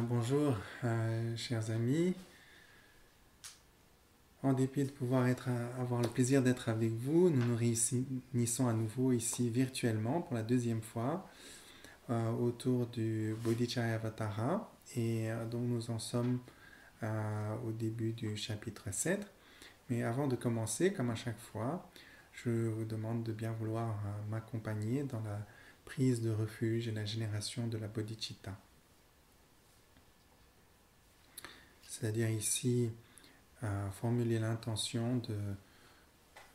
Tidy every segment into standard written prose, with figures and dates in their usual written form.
Bonjour, chers amis. En dépit de pouvoir avoir le plaisir d'être avec vous, nous nous réunissons à nouveau ici virtuellement pour la deuxième fois autour du Bodhicharyavatara. Et donc nous en sommes au début du chapitre 7. Mais avant de commencer, comme à chaque fois, je vous demande de bien vouloir m'accompagner dans la prise de refuge et la génération de la bodhicitta. C'est-à-dire ici formuler l'intention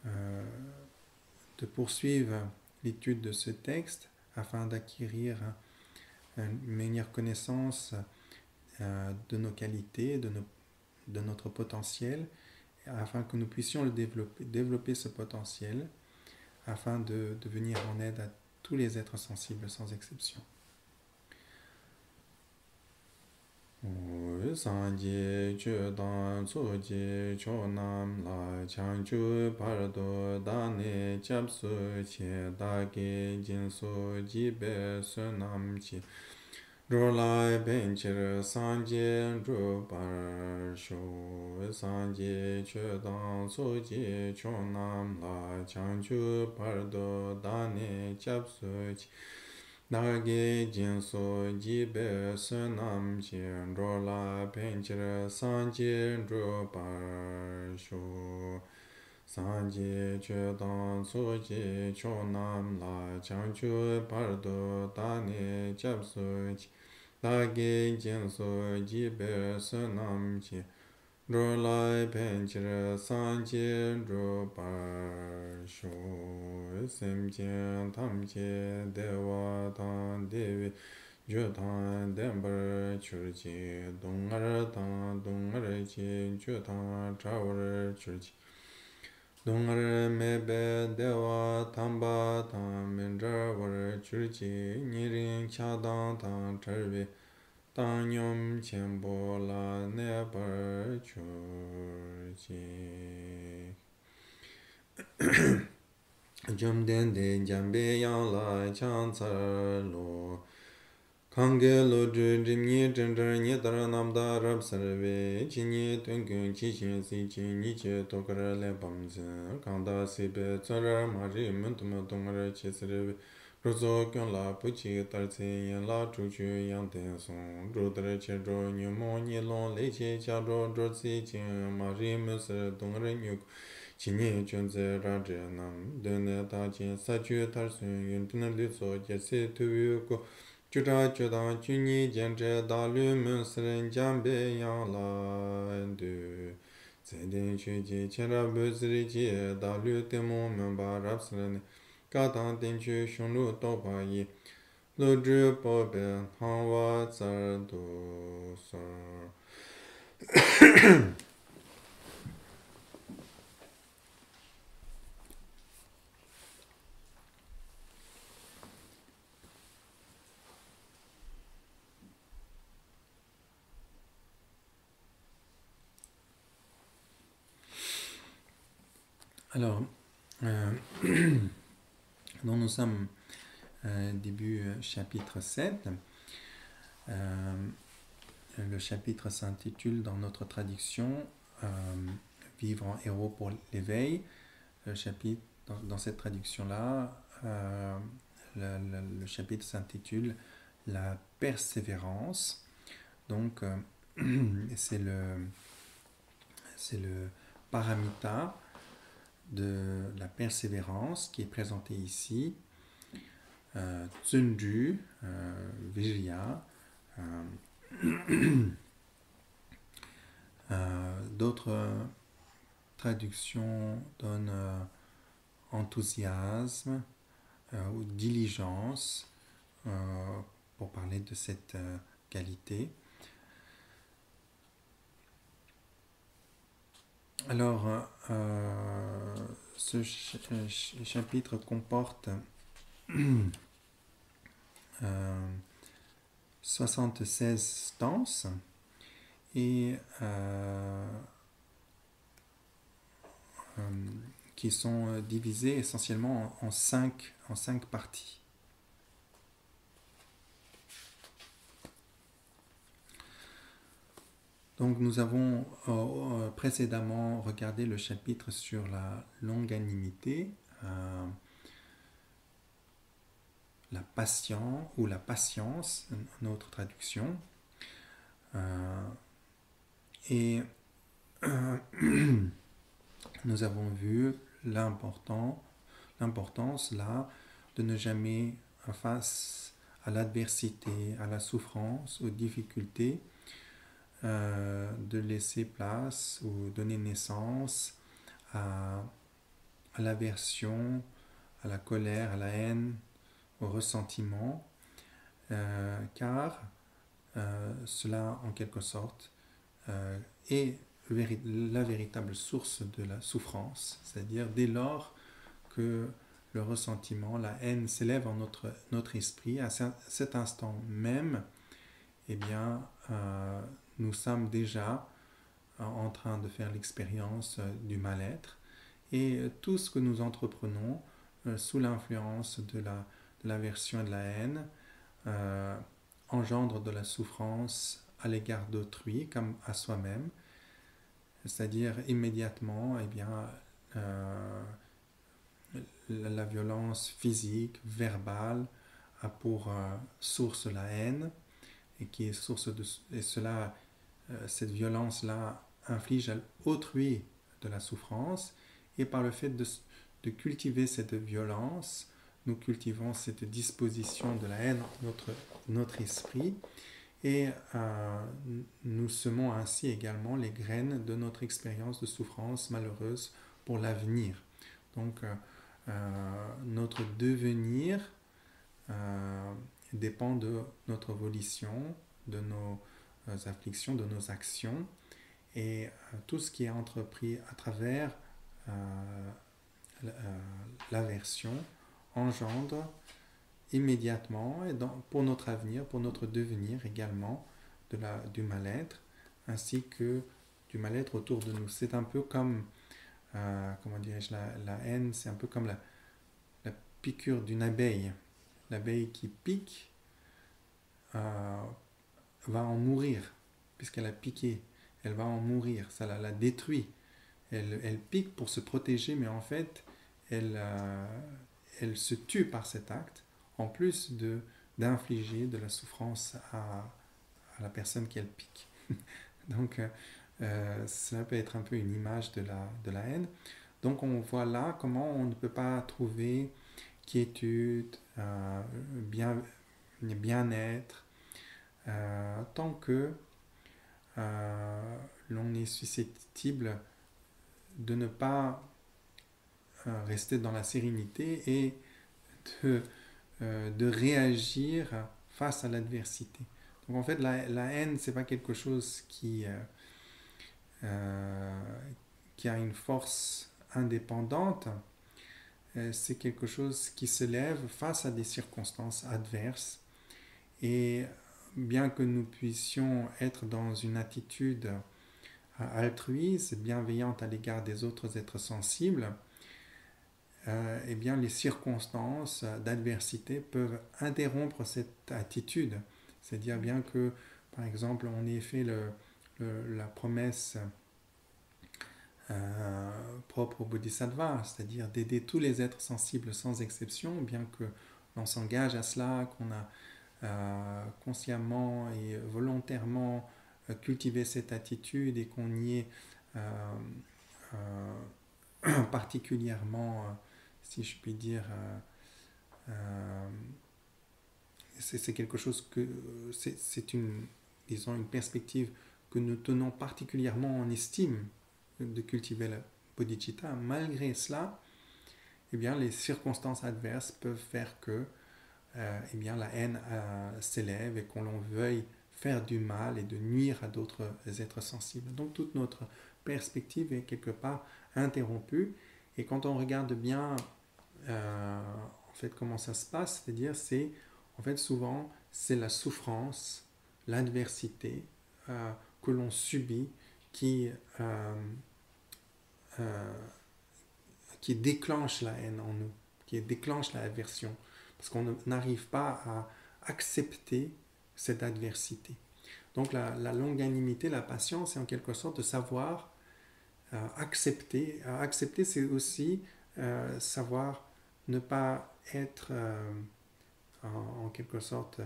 euh, de poursuivre l'étude de ce texte afin d'acquérir une meilleure connaissance de nos qualités, de notre potentiel, afin que nous puissions le développer ce potentiel, afin de venir en aide à tous les êtres sensibles sans exception. Sanje chu dan su ji chu nam la chang chu par do da ne chap su che da ge jin su ji be su nam chi ro lai ben chir sanje ru par shu sanje chu dan su ji chu nam la chang chu par do da ne chap su che Nage jinso jibe sunam jin ro la penchir sanje ro par shu sanje che dan so ji cho nam la chang chu par do da ne jab su chi Nage jinso jibe sunam jin ro la penchir sanje ro par shu sem jen tam je dewa tan devi jo tan dembar chur ji dongar tan dongar ji jo tan chawar chur ji dongar mebe dewa tamba tan menjar war chur ji nirin chadan tan charvi tan nyom chenpo la nebar chur ji Jomden de jambe yang la chang tsar lo Kange lo zhu jim ni zhen zhen ni dar nam da rab sarve Chi ni tun kyun chi shin si chi ni che tokar le bam zin Kang da si be tsar ma ri mun tu ma tong ra chi sarve Rozo kyun la pu chi tar tse yin la chu chu yang ten song Ru dar che ro nyu mo ni long le che cha ro ro si chin ma ri mu sar tong ra nyu Chi ni chun tse ra zhe nam de ne ta chin sa chu tar sun yun tun li so je se tu yu ko Chu ra chu dan chu ni jen zhe da lu mun sren jan be yang la du Tse den chu ji chen ra bu sri ji da lu te mo mun ba rab sren Ka tang ten chu shun lu to pa yi Lu zhu po be hang wa tsar du sar Alors, donc nous sommes début chapitre 7. Le chapitre s'intitule dans notre traduction Vivre en héros pour l'éveil. Le chapitre, dans cette traduction-là, le chapitre s'intitule La persévérance. Donc, c'est le paramita de la persévérance qui est présenté ici. Tsunju, Vijaya, d'autres traductions donnent enthousiasme ou diligence pour parler de cette qualité. Alors, ce chapitre comporte 76 stances et qui sont divisées essentiellement en cinq parties. Donc nous avons précédemment regardé le chapitre sur la longanimité, la patience ou la patience, une autre traduction. Et nous avons vu l'importance là de ne jamais, face à l'adversité, à la souffrance, aux difficultés, de laisser place ou donner naissance à l'aversion, à la colère, à la haine, au ressentiment, car cela, en quelque sorte, est la véritable source de la souffrance, c'est-à-dire dès lors que le ressentiment, la haine s'élève en notre esprit, à cet instant même, eh bien, nous sommes déjà en train de faire l'expérience du mal-être, et tout ce que nous entreprenons sous l'influence de l'aversion et de la haine engendre de la souffrance à l'égard d'autrui comme à soi-même, c'est-à-dire immédiatement, eh bien, la violence physique, verbale, a pour source la haine, et qui est source de, et cela, cette violence-là inflige à autrui de la souffrance, et par le fait de cultiver cette violence, nous cultivons cette disposition de la haine dans notre esprit, et nous semons ainsi également les graines de notre expérience de souffrance malheureuse pour l'avenir. Donc notre devenir dépend de notre volition, de nos afflictions, de nos actions, et tout ce qui est entrepris à travers l'aversion engendre immédiatement, et pour notre avenir, pour notre devenir également, du mal-être, ainsi que du mal-être autour de nous. C'est un peu comme, comment dirais-je, la haine, c'est un peu comme la piqûre d'une abeille. L'abeille qui pique va en mourir, puisqu'elle a piqué, elle va en mourir, ça la détruit. Elle pique pour se protéger, mais en fait, elle se tue par cet acte, en plus d'infliger de la souffrance à la personne qu'elle pique. Donc, cela peut être un peu une image de la haine. Donc, on voit là comment on ne peut pas trouver quiétude, bien-être, tant que l'on est susceptible de ne pas rester dans la sérénité et de réagir face à l'adversité. Donc en fait, la haine, c'est pas quelque chose qui a une force indépendante, c'est quelque chose qui se lève face à des circonstances adverses, et bien que nous puissions être dans une attitude altruiste, bienveillante à l'égard des autres êtres sensibles, eh bien les circonstances d'adversité peuvent interrompre cette attitude. C'est-à-dire bien que, par exemple, on ait fait la promesse propre au Bodhisattva, c'est-à-dire d'aider tous les êtres sensibles sans exception, bien que l'on s'engage à cela, qu'on a consciemment et volontairement cultivé cette attitude, et qu'on y est particulièrement, si je puis dire, c'est quelque chose que c'est une, disons, une perspective que nous tenons particulièrement en estime, de cultiver la bodhicitta. Malgré cela, eh bien, les circonstances adverses peuvent faire que eh bien, la haine s'élève, et qu'on l'on veuille faire du mal et de nuire à d'autres êtres sensibles. Donc toute notre perspective est quelque part interrompue, et quand on regarde bien en fait comment ça se passe, c'est-à-dire c'est en fait souvent c'est la souffrance, l'adversité que l'on subit qui déclenche la haine en nous, qui déclenche l'aversion, parce qu'on n'arrive pas à accepter cette adversité. Donc la longanimité, la patience, c'est en quelque sorte de savoir accepter. Accepter, c'est aussi savoir ne pas être en quelque sorte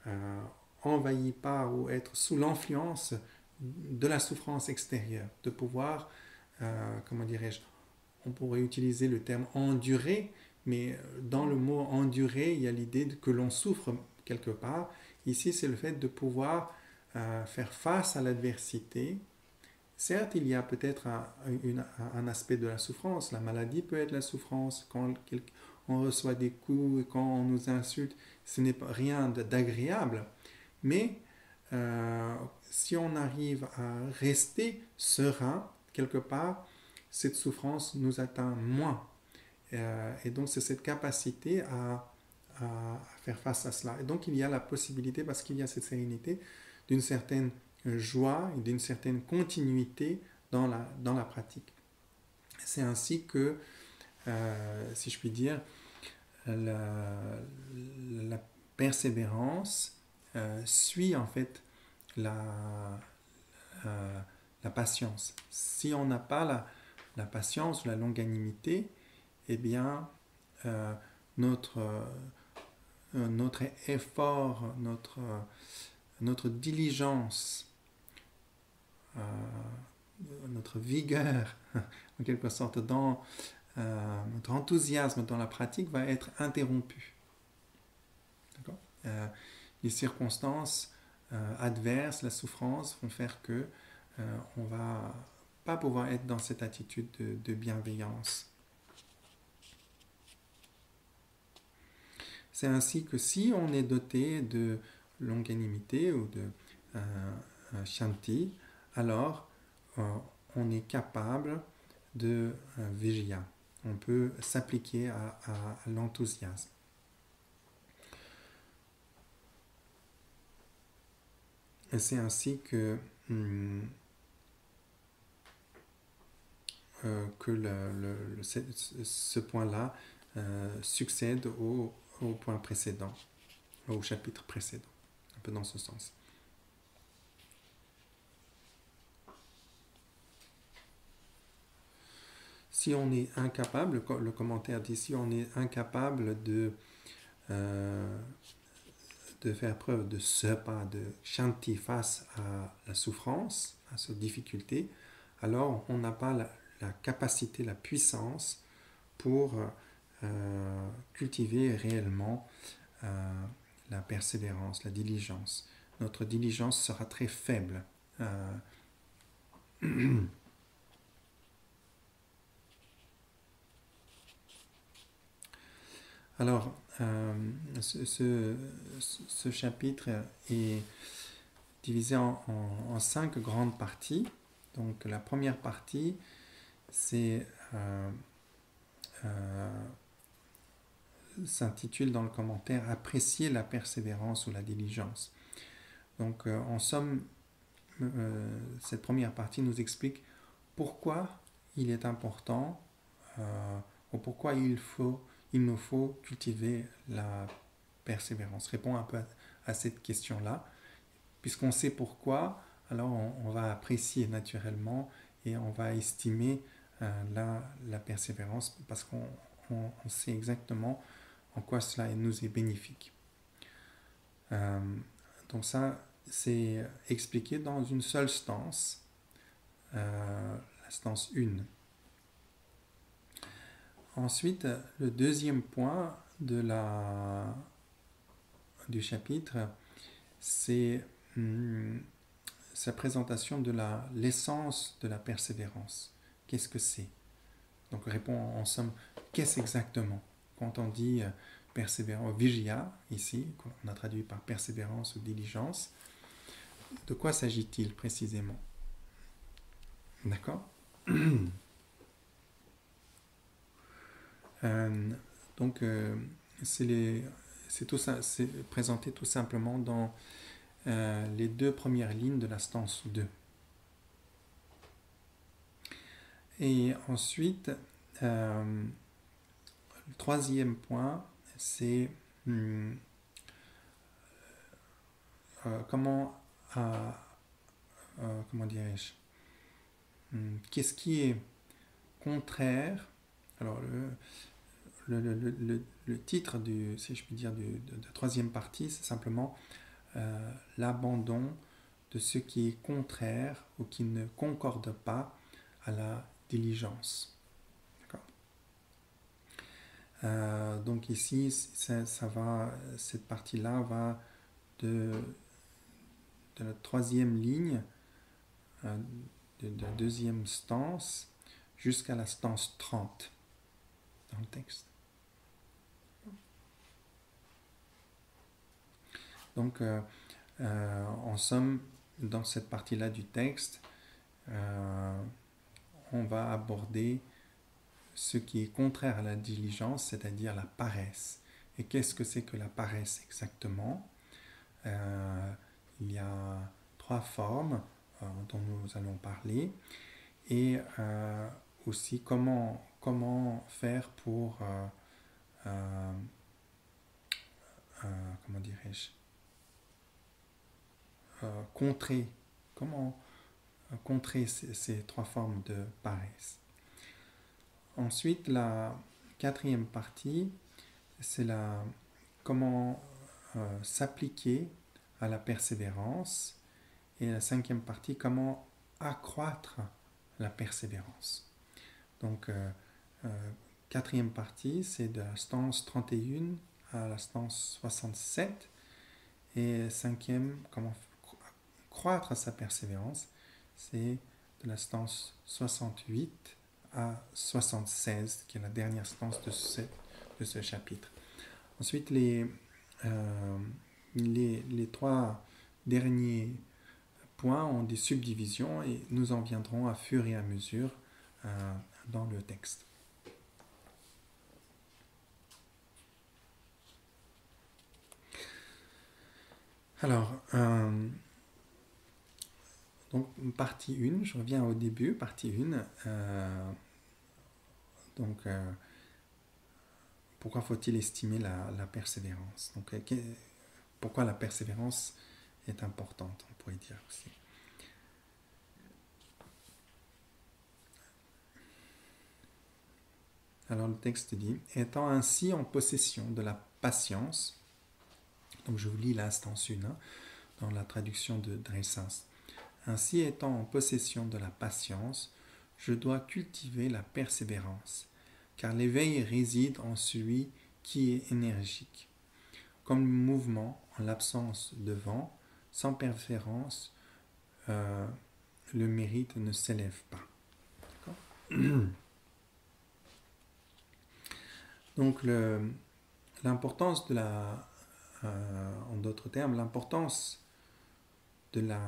euh, envahi par ou être sous l'influence de la souffrance extérieure, de pouvoir, comment dirais-je, on pourrait utiliser le terme endurer, mais dans le mot endurer, il y a l'idée que l'on souffre quelque part. Ici, c'est le fait de pouvoir faire face à l'adversité. Certes, il y a peut-être un aspect de la souffrance. La maladie peut être la souffrance. Quand on reçoit des coups, quand on nous insulte, ce n'est rien d'agréable. Mais si on arrive à rester serein quelque part, cette souffrance nous atteint moins. Et donc c'est cette capacité à faire face à cela. Et donc il y a la possibilité, parce qu'il y a cette sérénité, d'une certaine joie et d'une certaine continuité dans la pratique. C'est ainsi que, si je puis dire, la persévérance suit en fait la, la patience. Si on n'a pas la patience ou la longanimité, eh bien, euh, notre, notre effort, notre diligence, euh, notre vigueur, en quelque sorte, dans notre enthousiasme dans la pratique va être interrompu. Les circonstances adverses, la souffrance vont faire que on va pas pouvoir être dans cette attitude de bienveillance. C'est ainsi que si on est doté de longanimité ou de shanti, alors on est capable de vijaya. On peut s'appliquer à l'enthousiasme. Et c'est ainsi que ce point-là succède au point précédent, au chapitre précédent, un peu dans ce sens. Si on est incapable, le commentaire dit, si on est incapable de faire preuve de ce pas de shanti face à la souffrance, à cette difficulté, alors on n'a pas la capacité, la puissance pour cultiver réellement la persévérance, la diligence. Notre diligence sera très faible. Alors, ce chapitre est divisé en 5 grandes parties. Donc, la première partie, s'intitule dans le commentaire Apprécier la persévérance ou la diligence. Donc, en somme, cette première partie nous explique pourquoi il est important ou pourquoi il nous faut cultiver la persévérance. Répond un peu à cette question-là. Puisqu'on sait pourquoi, alors on va apprécier naturellement et on va estimer la persévérance parce qu'on sait exactement en quoi cela nous est bénéfique. Donc ça, c'est expliqué dans une seule stance, la stance 1. Ensuite, le deuxième point du chapitre, c'est sa présentation de l'essence de la persévérance. Qu'est-ce que c'est? Donc répond en somme, qu'est-ce exactement? Quand on dit persévérance, vijaya, ici, on a traduit par persévérance ou diligence, de quoi s'agit-il précisément? D'accord? Donc c'est présenté tout simplement dans les 2 premières lignes de la stance 2. Et ensuite, le troisième point, c'est comment comment dirais-je, qu'est-ce qui est contraire. Alors, le titre, si je puis dire, de la troisième partie, c'est simplement l'abandon de ce qui est contraire ou qui ne concorde pas à la diligence. Donc ici, cette partie-là va de la troisième ligne, de la deuxième stance, jusqu'à la stance 30 dans le texte. Donc, en somme, dans cette partie-là du texte, on va aborder ce qui est contraire à la diligence, c'est-à-dire la paresse. Et qu'est-ce que c'est que la paresse exactement? Il y a 3 formes dont nous allons parler, et aussi comment faire pour comment dirais-je, contrer ces 3 formes de paresse. Ensuite, la 4e partie, c'est comment s'appliquer à la persévérance, et la 5e partie, comment accroître la persévérance. Donc, 4e partie, c'est de la stance 31 à la stance 67, et 5e, comment croître sa persévérance, c'est de la stance 68 à 76, qui est la dernière stance de ce chapitre. Ensuite, les 3 derniers points ont des subdivisions, et nous en viendrons à fur et à mesure dans le texte. Alors, donc partie 1, je reviens au début, partie 1. Donc, pourquoi faut-il estimer la persévérance? Donc, pourquoi la persévérance est importante, on pourrait dire aussi. Alors, le texte dit, étant ainsi en possession de la patience, donc je vous lis l'instance 1 dans la traduction de Dreissens. Ainsi étant en possession de la patience, je dois cultiver la persévérance, car l'éveil réside en celui qui est énergique. Comme le mouvement en l'absence de vent, sans persévérance, le mérite ne s'élève pas. Donc l'importance de en d'autres termes, l'importance de la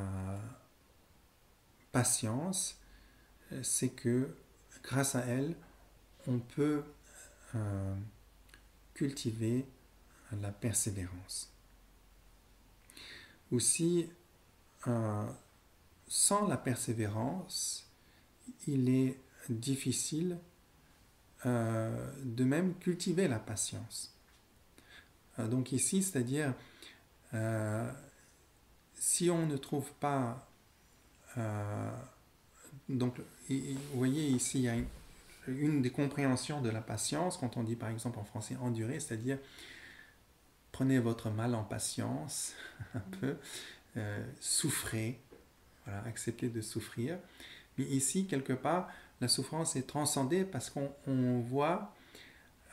patience, c'est que grâce à elle, on peut cultiver la persévérance. Aussi, sans la persévérance, il est difficile de même cultiver la patience. Donc ici, c'est-à-dire, si on ne trouve pas... donc, vous voyez ici, il y a une des compréhensions de la patience, quand on dit par exemple en français endurer, c'est-à-dire prenez votre mal en patience, un peu, souffrez, voilà, acceptez de souffrir. Mais ici, quelque part, la souffrance est transcendée parce qu'on voit,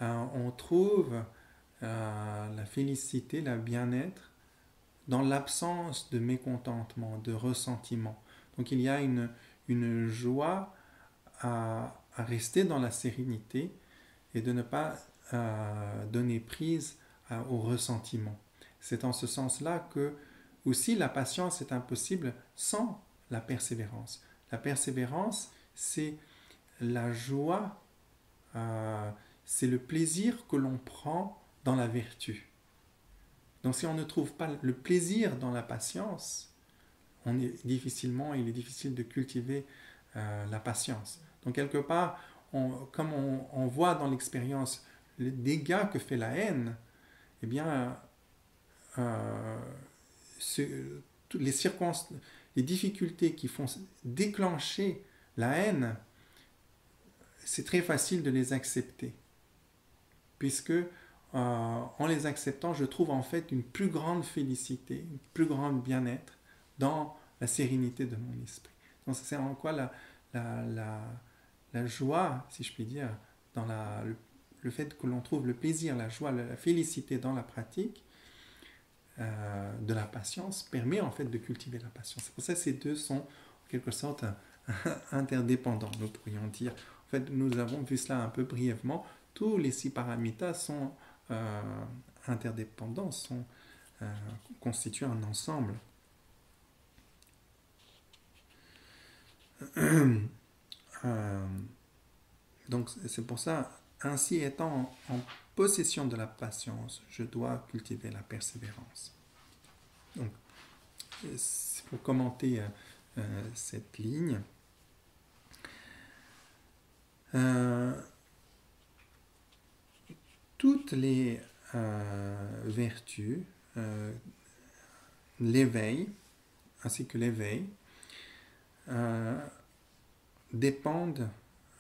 on trouve la félicité, le bien-être dans l'absence de mécontentement, de ressentiment. Donc il y a une joie à rester dans la sérénité et de ne pas donner prise au ressentiment. C'est en ce sens-là que aussi la patience est impossible sans la persévérance. La persévérance, c'est la joie, c'est le plaisir que l'on prend dans la vertu. Donc si on ne trouve pas le plaisir dans la patience, il est difficile de cultiver la patience. Donc quelque part, comme on voit dans l'expérience les dégâts que fait la haine, eh bien, toutes les circonstances, les difficultés qui font déclencher la haine, c'est très facile de les accepter. Puisque en les acceptant, je trouve en fait une plus grande félicité, un plus grand bien-être dans la sérénité de mon esprit. Donc c'est en quoi la joie, si je puis dire, dans le fait que l'on trouve le plaisir, la joie, la félicité dans la pratique de la patience permet en fait de cultiver la patience. C'est pour ça que ces deux sont en quelque sorte interdépendants, nous pourrions dire. En fait, nous avons vu cela un peu brièvement. Tous les 6 paramitas sont interdépendants, constituent un ensemble. Donc c'est pour ça, ainsi étant en possession de la patience, je dois cultiver la persévérance. Donc, c'est pour commenter cette ligne. Toutes les vertus, l'éveil, ainsi que l'éveil, dépendent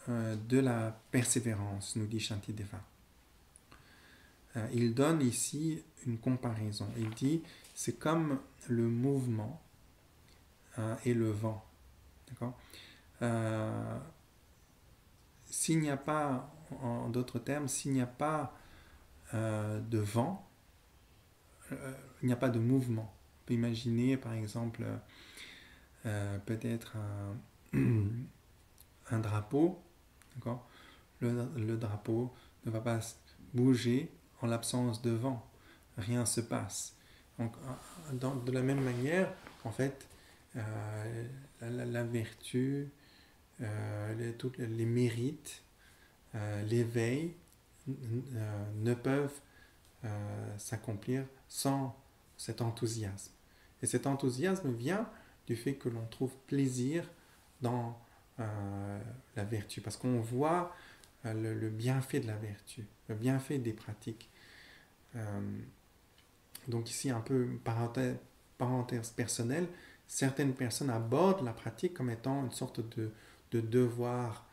de la persévérance, nous dit Shantideva. Il donne ici une comparaison. Il dit, c'est comme le mouvement et le vent. D'accord ? S'il n'y a pas, en d'autres termes, s'il n'y a pas de vent, il n'y a pas de mouvement. On peut imaginer, par exemple, peut-être un drapeau. D'accord ? Le drapeau ne va pas bouger en l'absence de vent. Rien ne se passe. Donc, de la même manière, en fait, la vertu, tous les mérites, l'éveil ne peuvent s'accomplir sans cet enthousiasme. Et cet enthousiasme vient du fait que l'on trouve plaisir dans la vertu, parce qu'on voit le bienfait de la vertu, le bienfait des pratiques. Donc ici, un peu parenthèse personnelle, certaines personnes abordent la pratique comme étant une sorte de devoir,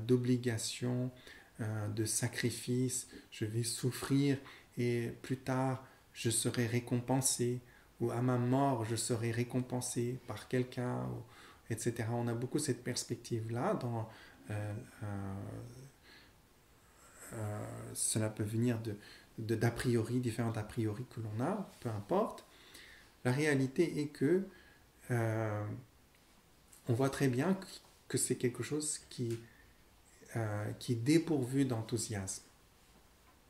d'obligation, de sacrifice. Je vais souffrir et plus tard, je serai récompensé, ou à ma mort, je serai récompensé par quelqu'un, etc. On a beaucoup cette perspective-là. Cela peut venir d'a priori, différents a priori que l'on a, peu importe. La réalité est que on voit très bien que c'est quelque chose qui est dépourvu d'enthousiasme.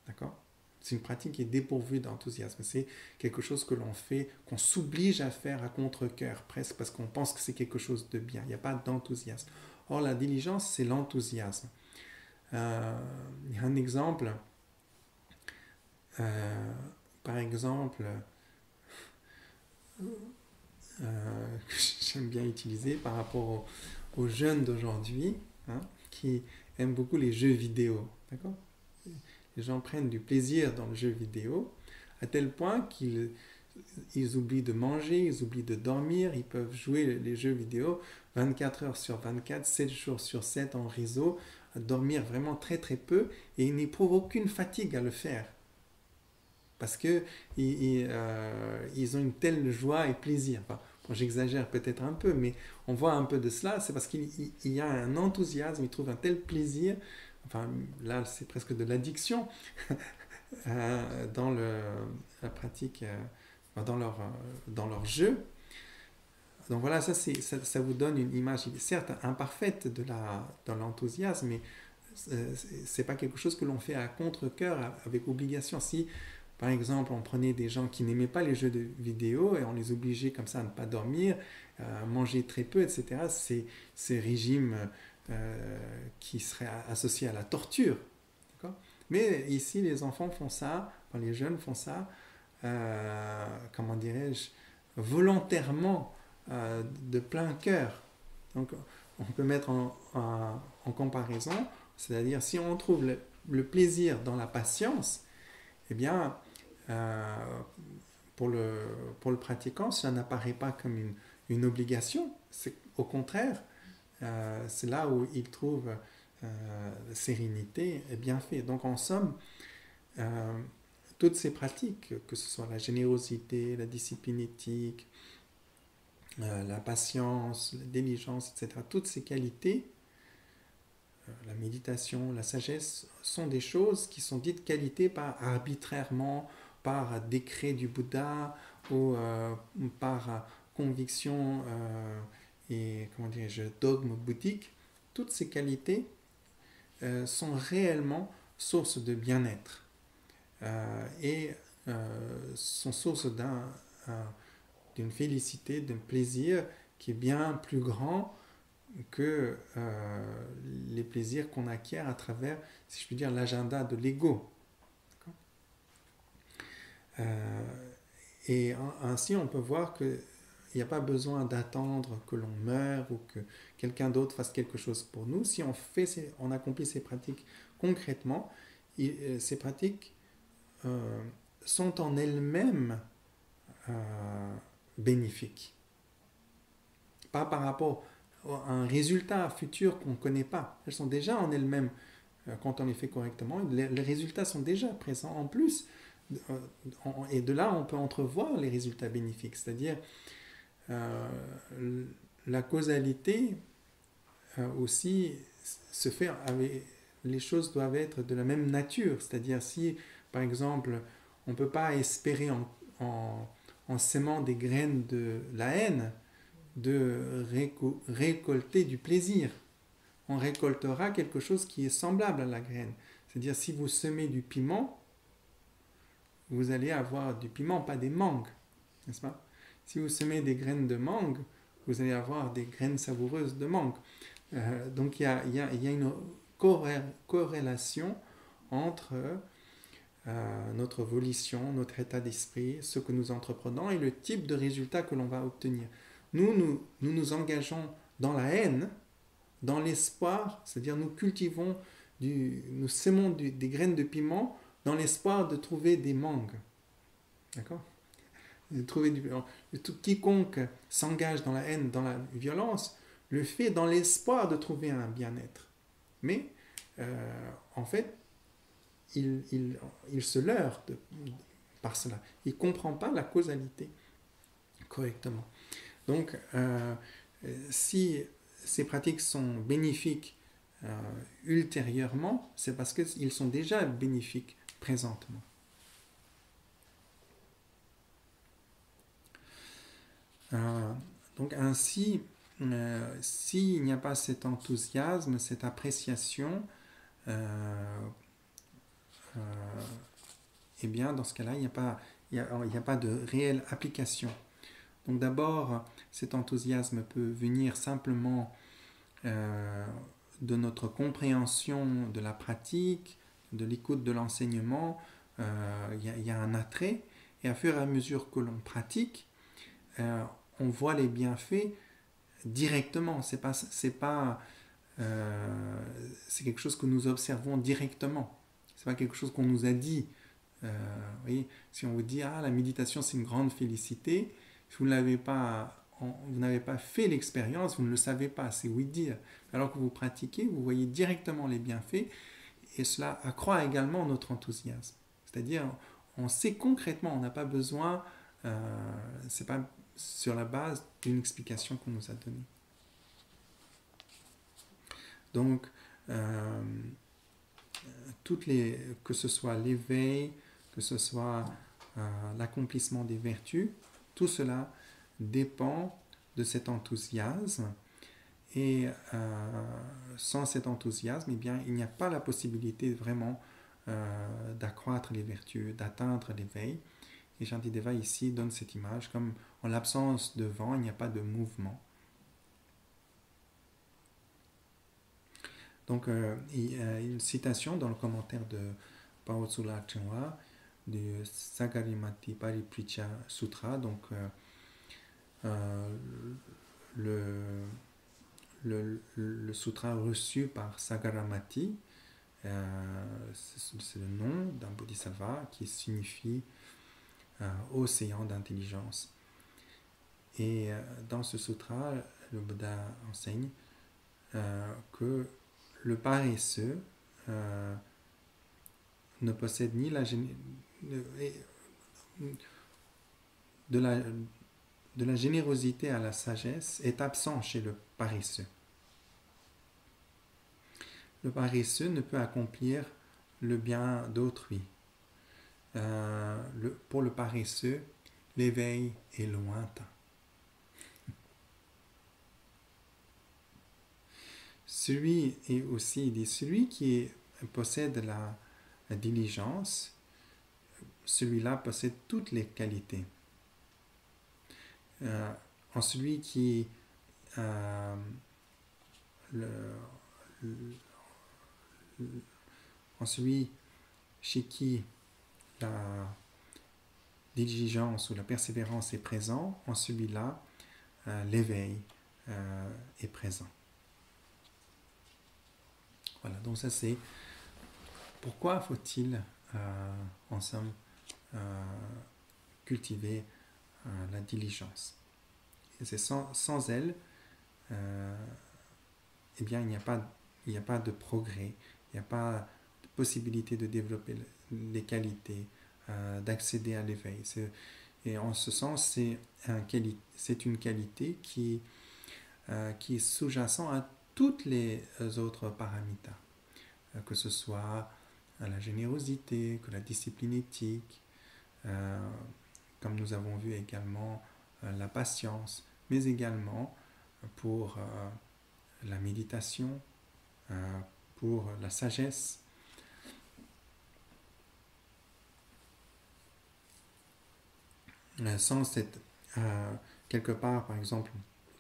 D'accord ? C'est une pratique qui est dépourvue d'enthousiasme. C'est quelque chose que l'on fait, qu'on s'oblige à faire à contre-cœur, presque, parce qu'on pense que c'est quelque chose de bien. Il n'y a pas d'enthousiasme. Or, la diligence, c'est l'enthousiasme. Il y a un exemple, par exemple, que j'aime bien utiliser par rapport aux jeunes d'aujourd'hui, qui aiment beaucoup les jeux vidéo. D'accord ? Les gens prennent du plaisir dans le jeu vidéo, à tel point qu'ils oublient de manger, ils oublient de dormir, ils peuvent jouer les jeux vidéo 24 heures sur 24, 7 jours sur 7 en réseau, dormir vraiment très très peu, et ils n'éprouvent aucune fatigue à le faire. Parce qu'ils ont une telle joie et plaisir. Enfin, bon, j'exagère peut-être un peu, mais on voit un peu de cela, c'est parce qu'il y a un enthousiasme, ils trouvent un tel plaisir. Enfin, là, c'est presque de l'addiction dans la pratique, dans leur jeu. Donc voilà, ça vous donne une image, certes imparfaite de l'enthousiasme, mais c'est pas quelque chose que l'on fait à contre-cœur, avec obligation. Si, par exemple, on prenait des gens qui n'aimaient pas les jeux de vidéo et on les obligeait comme ça à ne pas dormir, à manger très peu, etc., c'est régime qui serait associé à la torture. D'accord ? Mais ici, les enfants font ça, enfin, les jeunes font ça, comment dirais-je, volontairement, de plein cœur. Donc, on peut mettre en comparaison, c'est-à-dire si on trouve le plaisir dans la patience, eh bien, pour le pratiquant, cela n'apparaît pas comme une obligation. Au contraire, c'est là où il trouve sérénité et bienfait. Donc en somme, toutes ces pratiques, que ce soit la générosité, la discipline éthique, la patience, la diligence, etc., toutes ces qualités, la méditation, la sagesse, sont des choses qui sont dites qualités pas arbitrairement, par décret du Bouddha ou par conviction et, comment dirais-je, dogme bouddhique. Toutes ces qualités sont réellement source de bien-être et sont source d'une félicité, d'un plaisir qui est bien plus grand que les plaisirs qu'on acquiert à travers, si je puis dire, l'agenda de l'ego. Et ainsi, on peut voir qu'il n'y a pas besoin d'attendre que l'on meure ou que quelqu'un d'autre fasse quelque chose pour nous. Si on accomplit ces pratiques concrètement, ces pratiques sont en elles-mêmes bénéfiques. Pas par rapport à un résultat futur qu'on ne connaît pas. Elles sont déjà en elles-mêmes, quand on les fait correctement, les résultats sont déjà présents. En plus, et de là, on peut entrevoir les résultats bénéfiques. C'est-à-dire, la causalité aussi se fait avec... Les choses doivent être de la même nature. C'est-à-dire, si, par exemple, on ne peut pas espérer en sémant des graines de la haine, de récolter du plaisir. On récoltera quelque chose qui est semblable à la graine. C'est-à-dire, si vous semez du piment, vous allez avoir du piment, pas des mangues, n'est-ce pas? Si vous semez des graines de mangue, vous allez avoir des graines savoureuses de mangue. Donc il y a une corrélation entre notre volition, notre état d'esprit, ce que nous entreprenons et le type de résultat que l'on va obtenir. Nous engageons dans la haine, dans l'espoir, c'est-à-dire nous cultivons, nous sémons des graines de piment dans l'espoir de trouver des mangues. D'accord? Quiconque s'engage dans la haine, dans la violence, le fait dans l'espoir de trouver un bien-être. Mais, en fait, il se leurre par cela. Il ne comprend pas la causalité correctement. Donc, si ces pratiques sont bénéfiques ultérieurement, c'est parce qu'ils sont déjà bénéfiques présentement. Donc ainsi, s'il n'y a pas cet enthousiasme, cette appréciation, eh bien dans ce cas-là, il n'y a pas de réelle application. Donc d'abord, cet enthousiasme peut venir simplement de notre compréhension de la pratique, de l'écoute de l'enseignement. Il y a un attrait, et à fur et à mesure que l'on pratique, on voit les bienfaits directement. C'est quelque chose que nous observons directement. C'est pas quelque chose qu'on nous a dit. Vous voyez, si on vous dit la méditation c'est une grande félicité, si vous n'avez pas fait l'expérience, vous ne le savez pas, c'est oui dire. Alors que vous pratiquez, vous voyez directement les bienfaits, et cela accroît également notre enthousiasme. C'est-à-dire, on sait concrètement, on n'a pas besoin, c'est pas sur la base d'une explication qu'on nous a donnée. Donc, que ce soit l'éveil, que ce soit l'accomplissement des vertus, tout cela dépend de cet enthousiasme. Et sans cet enthousiasme, eh bien, il n'y a pas la possibilité vraiment d'accroître les vertus, d'atteindre l'éveil. Et Shantideva ici donne cette image comme en l'absence de vent, il n'y a pas de mouvement. Donc, il y a une citation dans le commentaire de Paotsula Chenwa du Sagarimati Paripricha Sutra, donc le sutra reçu par Sagaramati, c'est le nom d'un bodhisattva qui signifie océan d'intelligence. Et dans ce sutra, le Bouddha enseigne que le paresseux ne possède ni de la générosité à la sagesse est absent chez le paresseux. Le paresseux ne peut accomplir le bien d'autrui. Pour le paresseux, l'éveil est lointain. Celui qui possède la diligence, celui-là possède toutes les qualités. En celui qui en celui chez qui la diligence ou la persévérance est présent, en celui-là, l'éveil est présent. Voilà, donc ça c'est pourquoi faut-il, en somme, cultiver la diligence. Et c'est sans elle, eh bien, il n'y a pas de progrès, il n'y a pas de possibilité de développer les qualités, d'accéder à l'éveil. Et en ce sens, c'est une qualité qui est sous-jacent à toutes les autres paramitas, que ce soit la générosité, que la discipline éthique, comme nous avons vu également la patience, mais également pour la méditation, pour la sagesse. Sans cette, quelque part, par exemple,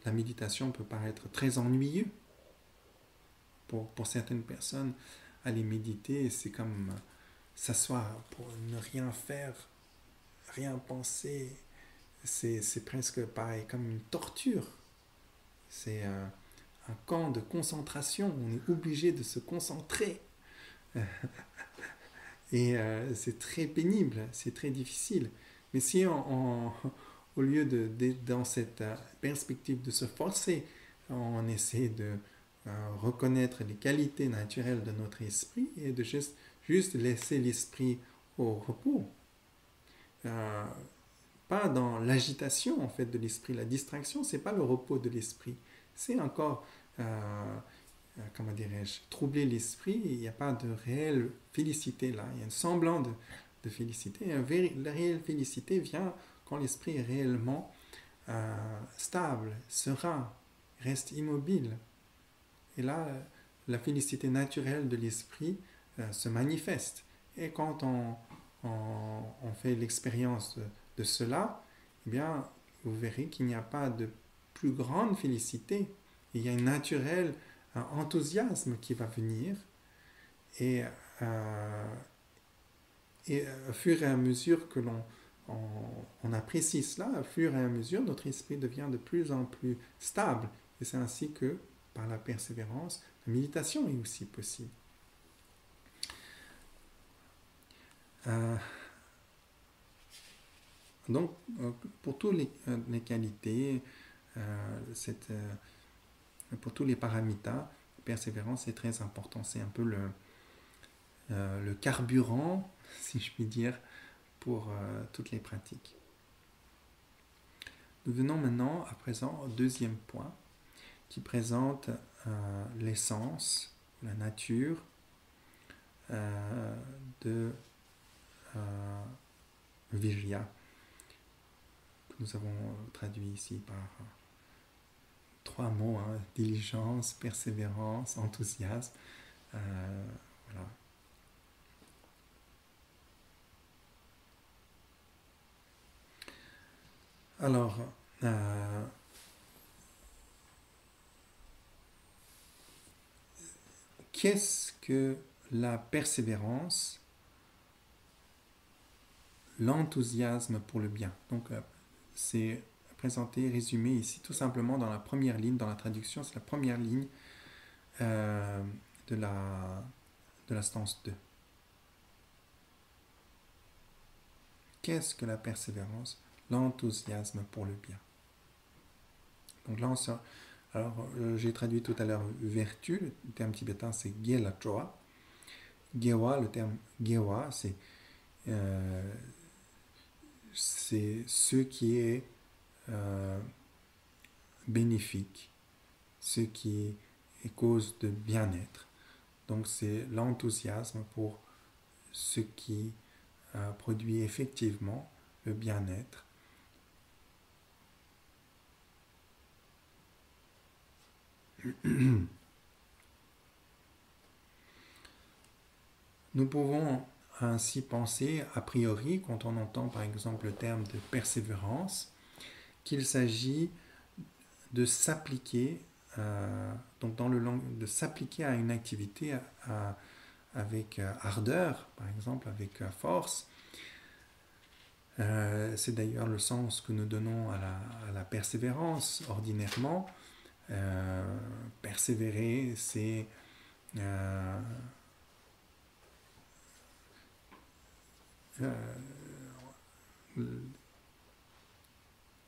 la méditation peut paraître très ennuyeux pour certaines personnes. Aller méditer, c'est comme s'asseoir pour ne rien faire, rien penser. C'est presque pareil, comme une torture. C'est un camp de concentration. On est obligé de se concentrer. Et c'est très pénible, c'est très difficile. Mais si au lieu dans cette perspective de se forcer, on essaie de reconnaître les qualités naturelles de notre esprit et de juste laisser l'esprit au repos. Pas dans l'agitation en fait de l'esprit. La distraction, c'est pas le repos de l'esprit. C'est encore, comment dirais-je, troubler l'esprit. Il n'y a pas de réelle félicité là. Il y a un semblant de félicité. La réelle félicité vient quand l'esprit est réellement stable, serein, reste immobile. Et là, la félicité naturelle de l'esprit se manifeste. Et quand on fait l'expérience de cela, eh bien, vous verrez qu'il n'y a pas de plus grande félicité. Il y a un naturel enthousiasme qui va venir. Et au fur et à mesure que on apprécie cela, au fur et à mesure, notre esprit devient de plus en plus stable. Et c'est ainsi que, par la persévérance, la méditation est aussi possible. Donc, pour toutes les qualités, pour tous les paramitas, la persévérance est très important. C'est un peu le carburant, si je puis dire, pour toutes les pratiques. Nous venons maintenant, à présent, au deuxième point, qui présente l'essence, la nature de Virya, que nous avons traduit ici par 3 mots, diligence, persévérance, enthousiasme. Voilà. Alors, qu'est-ce que la persévérance, l'enthousiasme pour le bien? Donc, c'est présenté, résumé ici, tout simplement dans la première ligne, dans la traduction, c'est la première ligne de la stance 2. qu'est-ce que la persévérance? L'enthousiasme pour le bien. Donc là, alors j'ai traduit tout à l'heure vertu, le terme tibétain c'est Gela Choa. Gewa, le terme Gewa, c'est ce qui est bénéfique, ce qui est cause de bien-être. Donc c'est l'enthousiasme pour ce qui produit effectivement le bien-être. Nous pouvons ainsi penser, a priori, quand on entend par exemple le terme de persévérance, qu'il s'agit de s'appliquer, donc dans le de s'appliquer à une activité avec ardeur, par exemple, avec force. C'est d'ailleurs le sens que nous donnons à la persévérance ordinairement. Persévérer, c'est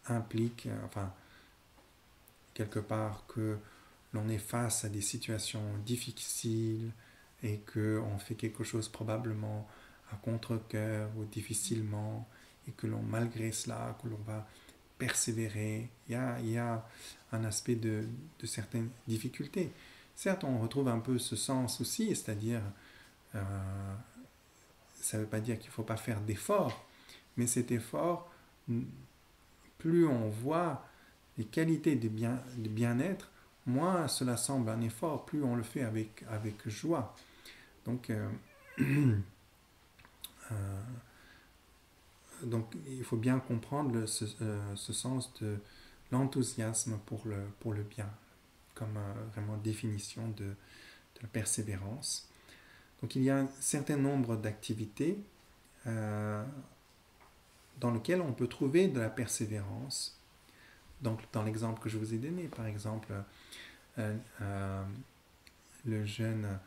implique, enfin, quelque part que l'on est face à des situations difficiles et qu'on fait quelque chose probablement à contre-cœur ou difficilement et que l'on, malgré cela, que l'on va persévérer. Il y a un aspect de certaines difficultés. Certes, on retrouve un peu ce sens aussi, c'est-à-dire, ça ne veut pas dire qu'il ne faut pas faire d'efforts, mais cet effort, plus on voit les qualités du bien-être, moins cela semble un effort, plus on le fait avec joie. Donc, donc il faut bien comprendre ce sens de l'enthousiasme pour le bien, comme vraiment définition de la persévérance. Donc il y a un certain nombre d'activités dans lesquelles on peut trouver de la persévérance. Donc dans l'exemple que je vous ai donné, par exemple, le jeune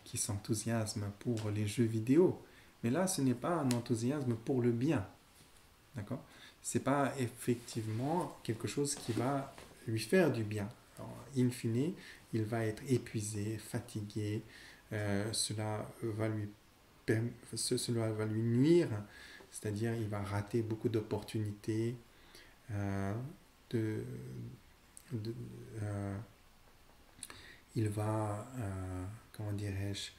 qui s'enthousiasme pour les jeux vidéo. Mais là, ce n'est pas un enthousiasme pour le bien. D'accord ? Ce n'est pas effectivement quelque chose qui va lui faire du bien. Alors, in fine, il va être épuisé, fatigué. Cela va lui nuire. C'est-à-dire, il va rater beaucoup d'opportunités. Il va, comment dirais-je,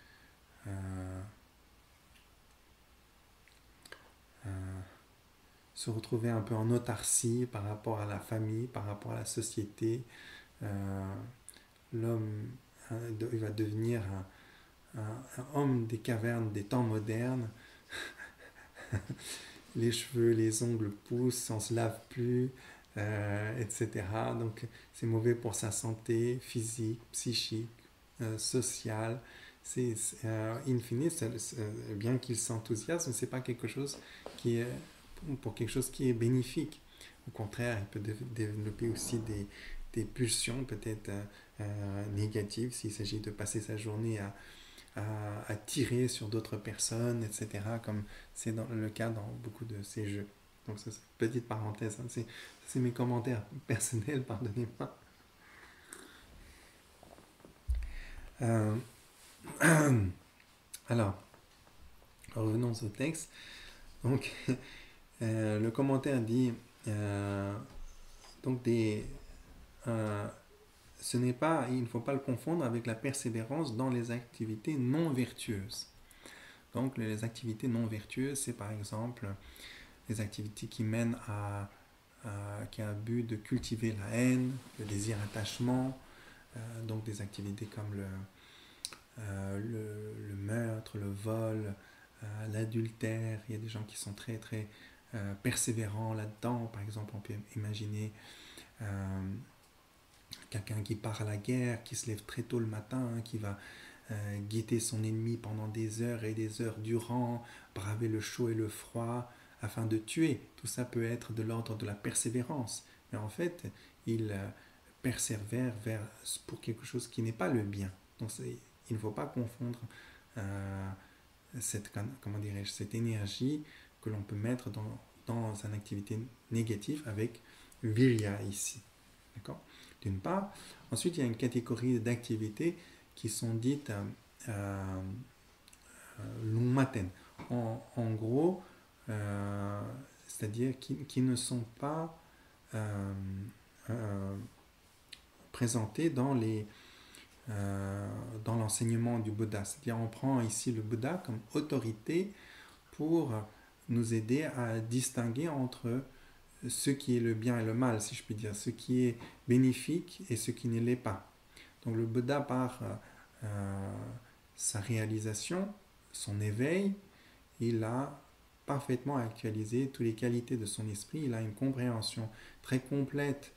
se retrouver un peu en autarcie par rapport à la famille, par rapport à la société. L'homme, il va devenir un homme des cavernes des temps modernes. Les cheveux, les ongles poussent, on ne se lave plus, etc. Donc c'est mauvais pour sa santé physique, psychique, sociale. In fine, bien qu'il s'enthousiasme, ce n'est pas quelque chose qui est pour quelque chose qui est bénéfique. Au contraire, il peut développer aussi des pulsions peut-être négatives s'il s'agit de passer sa journée à tirer sur d'autres personnes, etc., comme c'est le cas dans beaucoup de ces jeux. Donc, c'est une petite parenthèse. Hein. C'est mes commentaires personnels, pardonnez-moi. Alors, revenons au texte. Donc, le commentaire dit donc il ne faut pas le confondre avec la persévérance dans les activités non vertueuses. Donc les activités non vertueuses, c'est par exemple les activités qui mènent qui a un but de cultiver la haine, le désir attachement, donc des activités comme le meurtre, le vol, l'adultère. Il y a des gens qui sont très très persévérants là-dedans. Par exemple, on peut imaginer quelqu'un qui part à la guerre, qui se lève très tôt le matin, qui va guetter son ennemi pendant des heures et des heures durant, braver le chaud et le froid afin de tuer. Tout ça peut être de l'ordre de la persévérance. Mais en fait, il persévère pour quelque chose qui n'est pas le bien. Donc il ne faut pas confondre cette énergie que l'on peut mettre dans une activité négative avec virya ici. D'accord? D'une part. Ensuite, il y a une catégorie d'activités qui sont dites lungmaten. En gros, c'est-à-dire qui ne sont pas présentées dans l'enseignement du Bouddha. C'est-à-dire on prend ici le Bouddha comme autorité pour nous aider à distinguer entre ce qui est le bien et le mal, si je puis dire, ce qui est bénéfique et ce qui ne l'est pas. Donc le Bouddha, par sa réalisation, son éveil, il a parfaitement actualisé toutes les qualités de son esprit, il a une compréhension très complète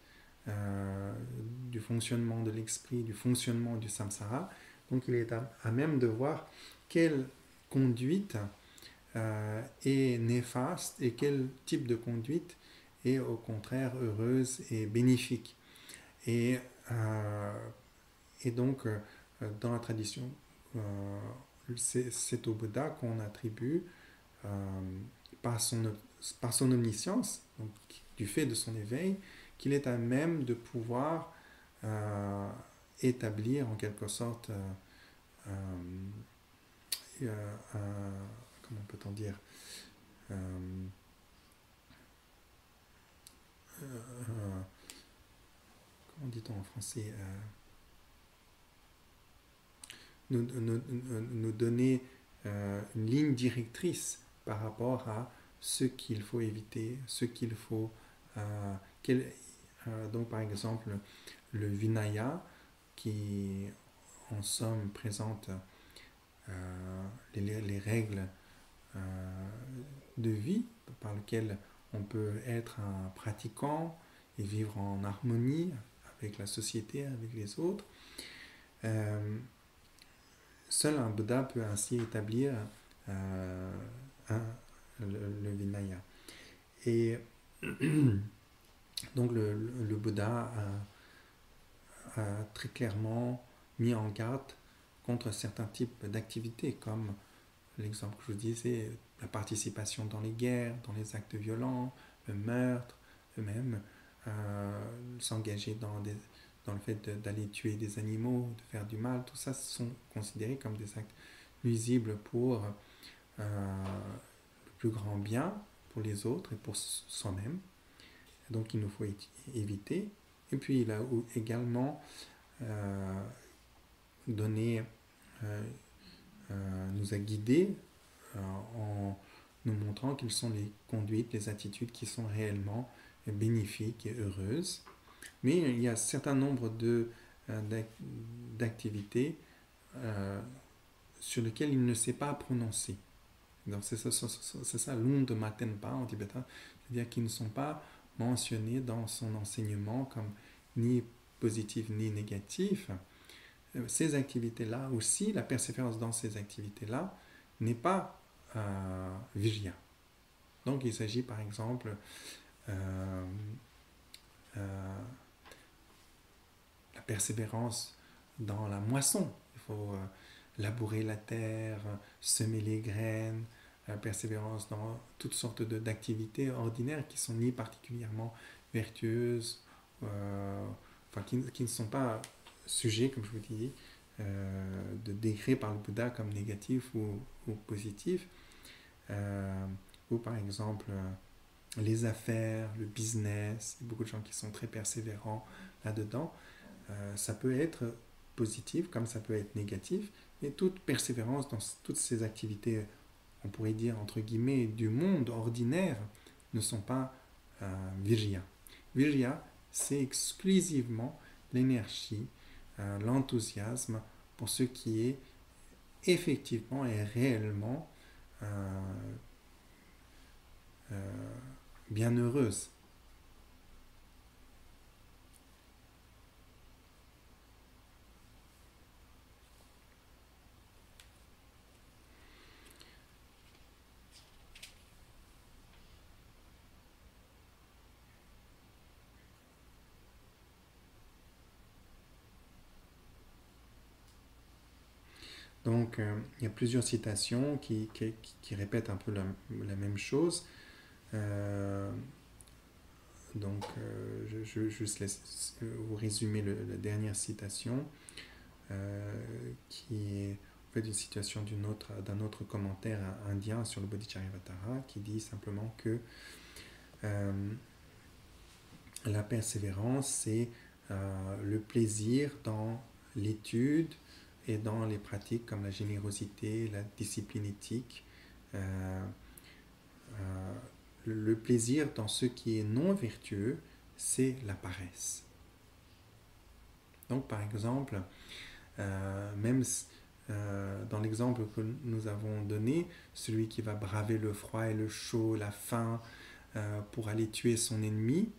du fonctionnement de l'esprit, du fonctionnement du samsara. Donc il est à même de voir quelle conduite est néfaste et quel type de conduite est au contraire heureuse et bénéfique. Et donc, dans la tradition, c'est au Bouddha qu'on attribue, par son omniscience, donc du fait de son éveil, qu'il est à même de pouvoir établir en quelque sorte, comment peut-on dire, comment dit-on en français, nous donner une ligne directrice par rapport à ce qu'il faut éviter, ce qu'il faut... donc par exemple, le Vinaya, qui en somme présente les règles de vie par lesquelles on peut être un pratiquant et vivre en harmonie avec la société, avec les autres. Seul un Bouddha peut ainsi établir le Vinaya. Et donc le Bouddha a très clairement mis en garde contre certains types d'activités, comme l'exemple que je vous disais, la participation dans les guerres, dans les actes violents, le meurtre, même s'engager dans le fait d'aller tuer des animaux, de faire du mal, tout ça sont considérés comme des actes nuisibles pour le plus grand bien, pour les autres et pour soi-même. Donc il nous faut éviter. Et puis il a également donné, nous a guidés en nous montrant quelles sont les conduites, les attitudes qui sont réellement bénéfiques et heureuses. Mais il y a un certain nombre d'activités sur lesquelles il ne s'est pas prononcé. Donc c'est ça, lund matenpa en tibétain, c'est-à-dire qu'ils ne sont pas mentionnés dans son enseignement comme ni positifs ni négatifs. Ces activités-là aussi, la persévérance dans ces activités-là n'est pas vijaya. Donc il s'agit par exemple la persévérance dans la moisson. Il faut labourer la terre, semer les graines, la persévérance dans toutes sortes d'activités ordinaires qui sont ni particulièrement vertueuses, enfin qui ne sont pas sujets, comme je vous dis, de décret par le Bouddha comme négatif ou positif. Ou par exemple les affaires, le business, il y a beaucoup de gens qui sont très persévérants là-dedans. Ça peut être positif comme ça peut être négatif, mais toute persévérance dans toutes ces activités, on pourrait dire entre guillemets, du monde ordinaire, ne sont pas vijaya. Vijaya, c'est exclusivement l'énergie, l'enthousiasme pour ce qui est effectivement et réellement bienheureuse. Donc, il y a plusieurs citations qui répètent un peu la même chose. Donc, je juste laisse vous résumer la dernière citation, qui est en fait une citation d'un autre commentaire indien sur le Bodhicharyavatara, qui dit simplement que la persévérance, c'est le plaisir dans l'étude et dans les pratiques comme la générosité, la discipline éthique, le plaisir dans ce qui est non vertueux, c'est la paresse. Donc, par exemple, même dans l'exemple que nous avons donné, celui qui va braver le froid et le chaud, la faim, pour aller tuer son ennemi,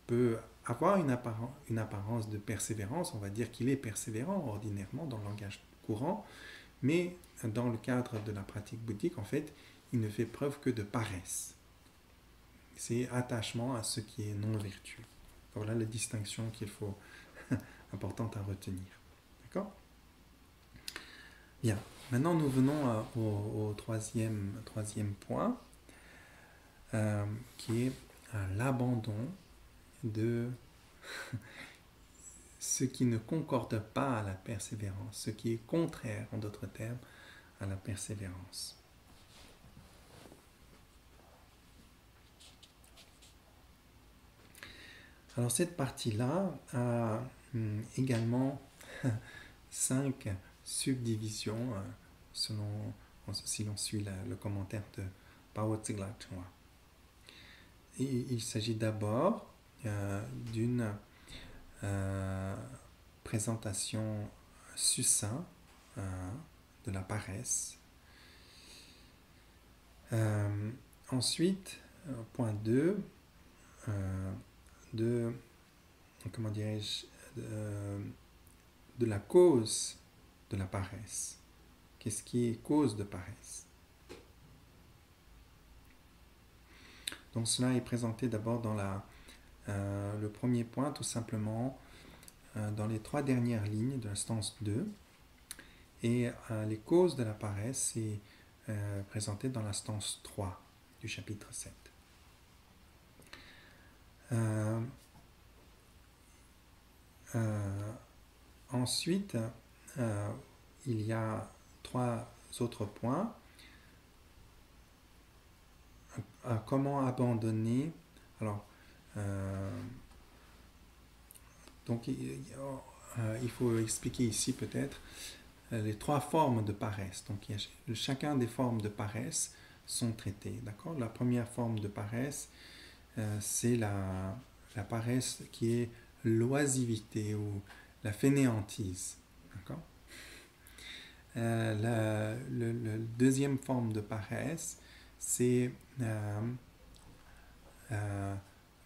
peut avoir une apparence de persévérance. On va dire qu'il est persévérant ordinairement dans le langage courant, mais dans le cadre de la pratique bouddhique, en fait, il ne fait preuve que de paresse. C'est attachement à ce qui est non vertueux. Voilà la distinction qu'il faut importante à retenir. D'accord? Bien. Maintenant, nous venons au troisième point, qui est l'abandon de ce qui ne concorde pas à la persévérance, ce qui est contraire, en d'autres termes, à la persévérance. Alors cette partie-là a également 5 subdivisions, si l'on suit le commentaire de Pao Tsigla Chua. Il s'agit d'abord d'une présentation succincte de la paresse. Ensuite, point 2, comment dirais-je, de la cause de la paresse. Qu'est-ce qui est cause de paresse? Donc cela est présenté d'abord dans le premier point, tout simplement, dans les 3 dernières lignes de l'instance 2. Et les causes de la paresse, c'est présenté dans l'instance 3 du chapitre 7. Ensuite, il y a 3 autres points. Comment abandonner? Alors, donc, il faut expliquer ici peut-être les 3 formes de paresse. Donc, chacun des formes de paresse sont traitées. D'accord? La première forme de paresse, c'est la paresse qui est l'oisivité ou la fainéantise. D'accord? La deuxième forme de paresse, c'est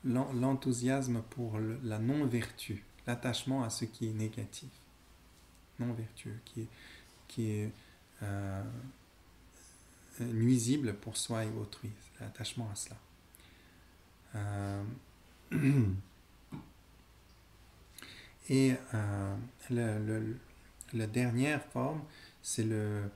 l'enthousiasme pour la non-vertu, l'attachement à ce qui est négatif, non-vertueux, qui est nuisible pour soi et autrui, l'attachement à cela. Et la dernière forme, c'est le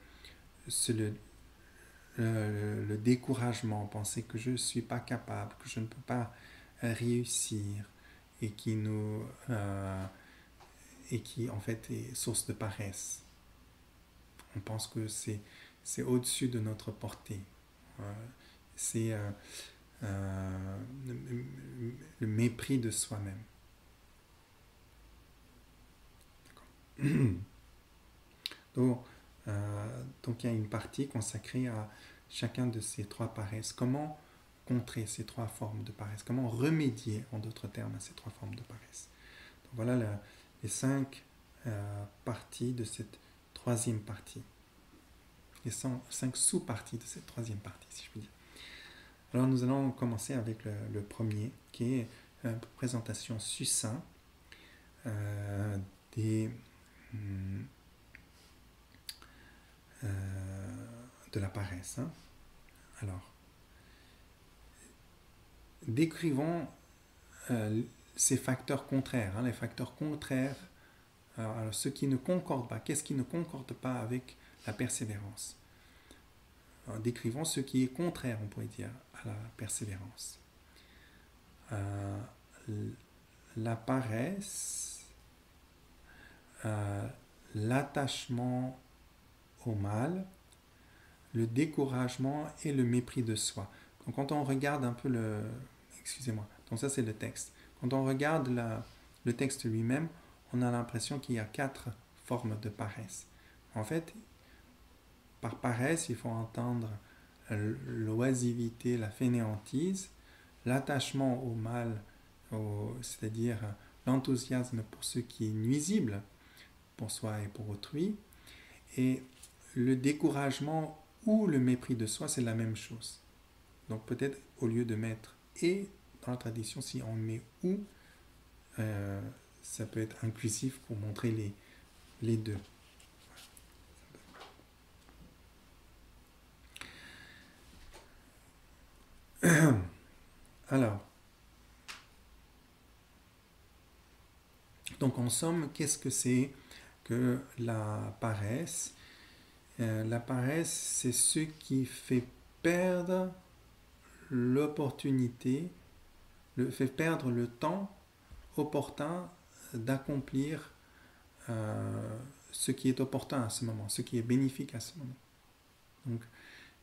découragement, penser que je ne suis pas capable, que je ne peux pas réussir, et qui en fait est source de paresse. On pense que c'est au-dessus de notre portée. C'est le mépris de soi-même. Donc, il y a une partie consacrée à chacun de ces 3 paresses. Comment contrer ces 3 formes de paresse? Comment remédier, en d'autres termes, à ces 3 formes de paresse? Donc, voilà les 5 parties de cette 3e partie. Les 5 sous-parties de cette 3e partie, si je puis dire. Alors, nous allons commencer avec le premier, qui est une présentation succincte de la paresse. Alors, décrivons ces facteurs contraires, les facteurs contraires, alors, ce qui ne concorde pas. Qu'est-ce qui ne concorde pas avec la persévérance. Décrivons ce qui est contraire, on pourrait dire, à la persévérance. La paresse, l'attachement au mal, le découragement et le mépris de soi. Donc quand on regarde un peu Excusez-moi, donc ça c'est le texte. Quand on regarde le texte lui-même, on a l'impression qu'il y a 4 formes de paresse. En fait, par paresse, il faut entendre l'oisivité, la fainéantise, l'attachement au mal, c'est-à-dire l'enthousiasme pour ce qui est nuisible pour soi et pour autrui, et le découragement ou le mépris de soi, c'est la même chose. Donc peut-être au lieu de mettre et dans la tradition, si on met ou, ça peut être inclusif pour montrer les deux. Alors, donc en somme, qu'est-ce que c'est que la paresse? La paresse, c'est ce qui fait perdre l'opportunité, fait perdre le temps opportun d'accomplir ce qui est opportun à ce moment, ce qui est bénéfique à ce moment. Donc,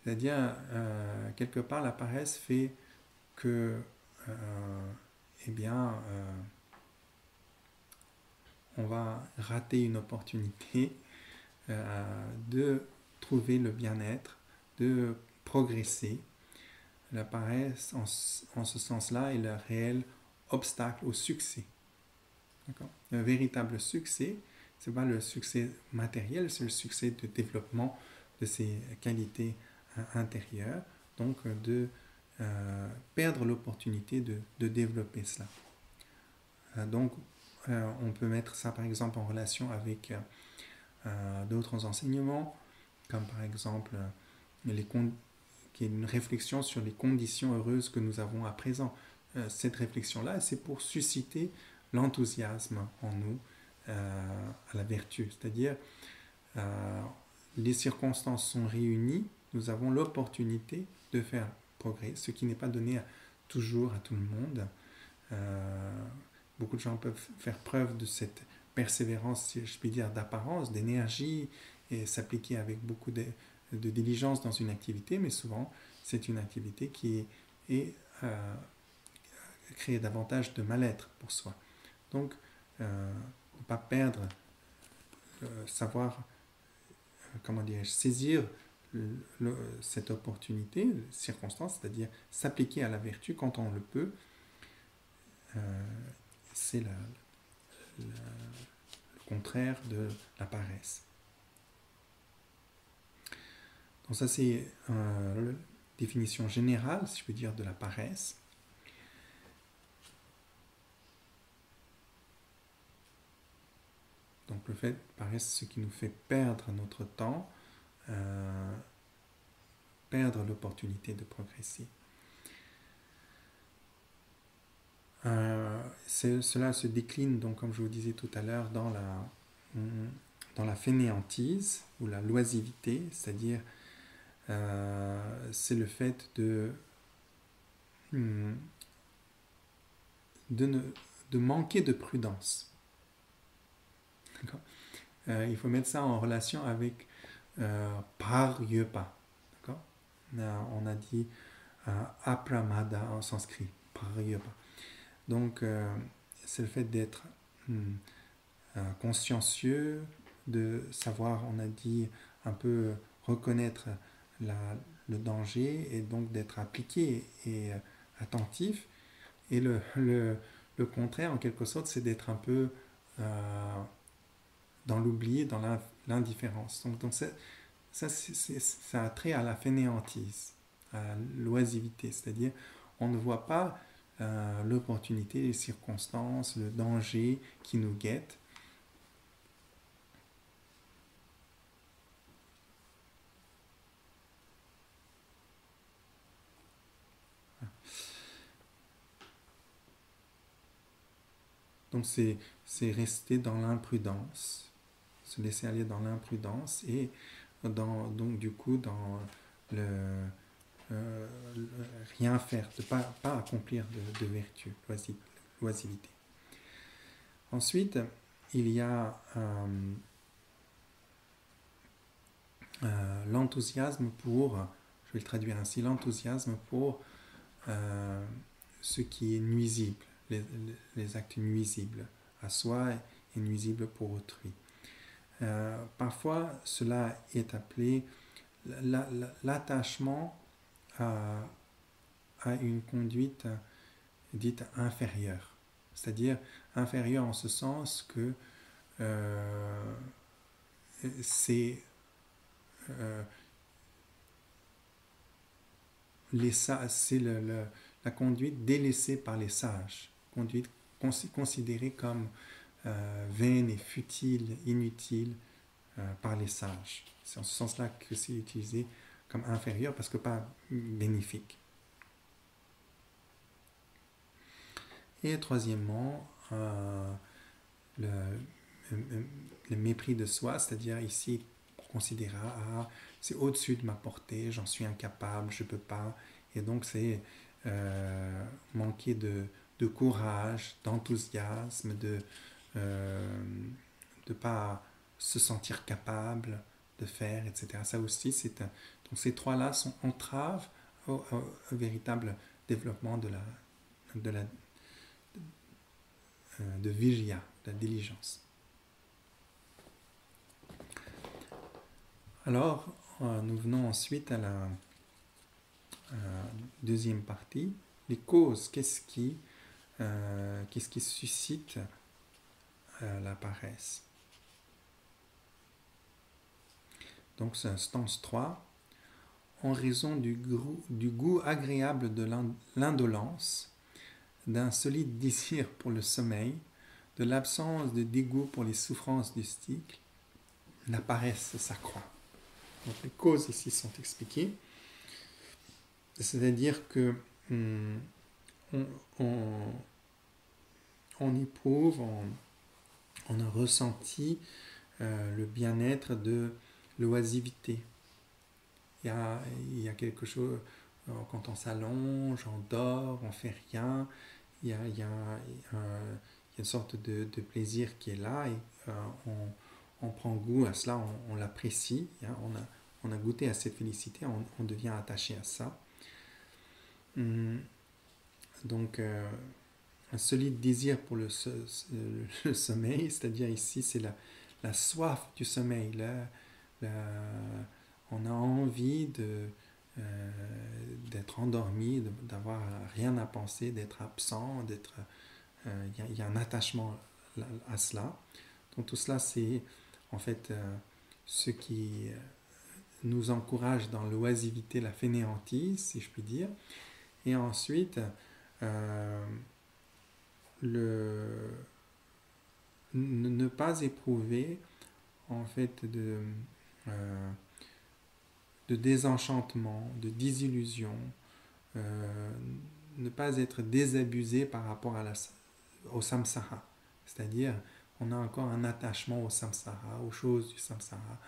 c'est-à-dire, quelque part, la paresse fait que, eh bien, on va rater une opportunité de trouver le bien-être, de progresser. La paresse, en ce sens-là, est le réel obstacle au succès. D'accord? Un véritable succès, ce n'est pas le succès matériel, c'est le succès de développement de ses qualités intérieures, donc de perdre l'opportunité de développer cela. Donc, on peut mettre ça par exemple en relation avec d'autres enseignements, comme par exemple qui est une réflexion sur les conditions heureuses que nous avons à présent. Cette réflexion-là, c'est pour susciter l'enthousiasme en nous à la vertu. C'est-à-dire, les circonstances sont réunies, nous avons l'opportunité de faire progrès, ce qui n'est pas donné toujours à tout le monde. Beaucoup de gens peuvent faire preuve de cette persévérance, si je puis dire, d'apparence, d'énergie, et s'appliquer avec beaucoup de diligence dans une activité, mais souvent, c'est une activité qui crée davantage de mal-être pour soi. Donc, ne pas perdre, savoir, saisir cette opportunité, circonstance, c'est-à-dire s'appliquer à la vertu quand on le peut, c'est le contraire de la paresse. Donc ça, c'est la définition générale, si je peux dire, de la paresse. Donc le fait de paresse, ce qui nous fait perdre notre temps, perdre l'opportunité de progresser. Cela se décline, donc, comme je vous disais tout à l'heure, dans la fainéantise ou la loisivité, c'est-à-dire c'est le fait de manquer de prudence. Il faut mettre ça en relation avec paryepa. On a dit apramada en sanskrit, paryepa. Donc, c'est le fait d'être consciencieux, de savoir, on a dit, un peu reconnaître le danger et donc d'être appliqué et attentif. Et le contraire, en quelque sorte, c'est d'être un peu dans l'oubli, dans l'indifférence. Donc ça a trait à la fainéantise, à la loisivité, c'est-à-dire on ne voit pas l'opportunité, les circonstances, le danger qui nous guette. Donc c'est rester dans l'imprudence, se laisser aller dans l'imprudence et donc du coup dans le, le rien faire, de pas accomplir de vertu, l'oisiveté. Ensuite, il y a l'enthousiasme pour, je vais le traduire ainsi, l'enthousiasme pour ce qui est nuisible, les actes nuisibles à soi et nuisibles pour autrui. Parfois, cela est appelé l'attachement à une conduite dite inférieure. C'est-à-dire inférieure en ce sens que c'est la conduite délaissée par les sages, conduite considérée comme vaine et futile, inutile par les sages. C'est en ce sens-là que c'est utilisé comme inférieur parce que pas bénéfique. Et troisièmement, le mépris de soi, c'est-à-dire ici on considérera c'est au-dessus de ma portée, j'en suis incapable, je ne peux pas, et donc c'est manquer de courage, d'enthousiasme, de pas se sentir capable de faire, etc. Ça aussi, donc ces trois-là sont entraves au véritable développement de vijaya, de la diligence. Alors, nous venons ensuite à la deuxième partie, les causes. Qu'est-ce qui suscite la paresse? Donc, c'est instance 3. En raison du goût agréable de l'indolence, d'un solide désir pour le sommeil, de l'absence de dégoût pour les souffrances du cycle, la paresse s'accroît. Donc les causes ici sont expliquées. C'est-à-dire que on éprouve, on a ressenti le bien-être de l'oisiveté. Il y a quelque chose, quand on s'allonge, on dort, on fait rien, il y a une sorte de plaisir qui est là et on prend goût à cela, on l'apprécie, hein, on a goûté à cette félicité, on devient attaché à ça. Donc, un solide désir pour le sommeil, c'est-à-dire ici, c'est la soif du sommeil. On a envie d'être endormi, d'avoir rien à penser, d'être absent, il y a un attachement à cela. Donc tout cela, c'est en fait ce qui nous encourage dans l'oisiveté, la fainéantise, si je puis dire. Et ensuite, ne pas éprouver en fait de désenchantement, de désillusion, ne pas être désabusé par rapport au samsara. C'est-à-dire, on a encore un attachement au samsara, aux choses du samsara,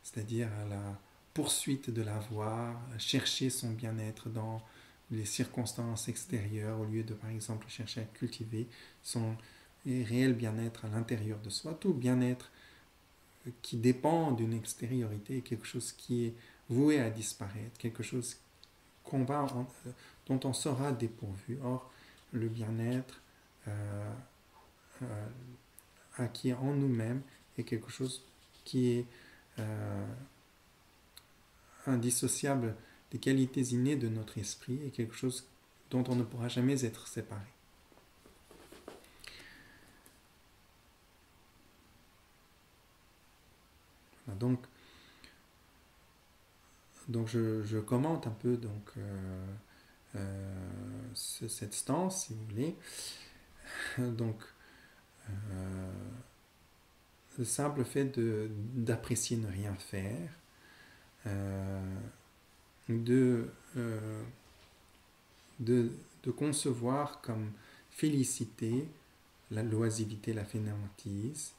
c'est-à-dire à la poursuite de l'avoir, chercher son bien-être dans les circonstances extérieures au lieu de, par exemple, chercher à cultiver son réel bien-être à l'intérieur de soi. Tout bien-être qui dépend d'une extériorité est quelque chose qui est voué à disparaître, quelque chose dont on sera dépourvu. Or, le bien-être acquis en nous-mêmes est quelque chose qui est indissociable des qualités innées de notre esprit et quelque chose dont on ne pourra jamais être séparé. Donc je commente un peu cette stance, si vous voulez. Donc, le simple fait d'apprécier ne rien faire, de concevoir comme félicité la l'oisiveté, la fainéantise,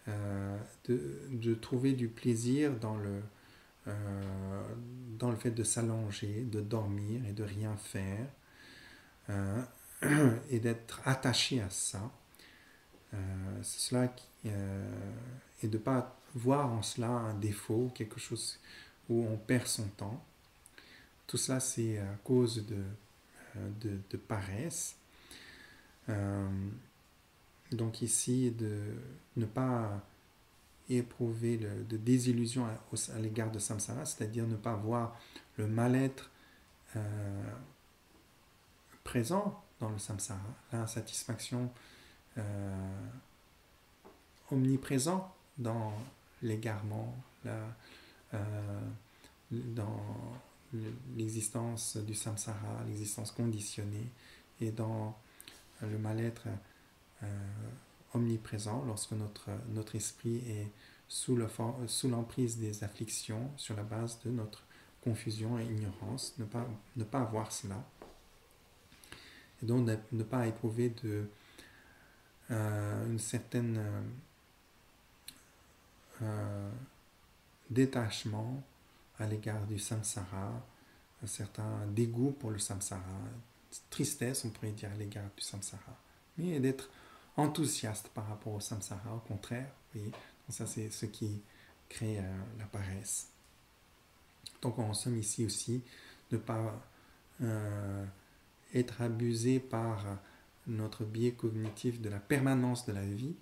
de trouver du plaisir dans le fait de s'allonger, de dormir et de rien faire, euh, et d'être attaché à ça. C'est cela et de ne pas voir en cela un défaut, quelque chose où on perd son temps. Tout cela, c'est à cause de paresse. Donc ici, de ne pas éprouver de désillusion à l'égard de samsara, c'est-à-dire ne pas voir le mal-être présent dans le samsara, l'insatisfaction omniprésent dans l'égarement, dans l'existence du samsara, l'existence conditionnée, et dans le mal-être omniprésent lorsque notre esprit est sous l'emprise des afflictions sur la base de notre confusion et ignorance, ne pas avoir cela. Et donc ne pas éprouver une certaine détachement à l'égard du samsara, un certain dégoût pour le samsara, tristesse, on pourrait dire, à l'égard du samsara, mais d'être enthousiaste par rapport au samsara, au contraire. Vous voyez, donc ça, c'est ce qui crée la paresse. Donc, en somme, ici aussi, ne pas être abusé par notre biais cognitif de la permanence de la vie,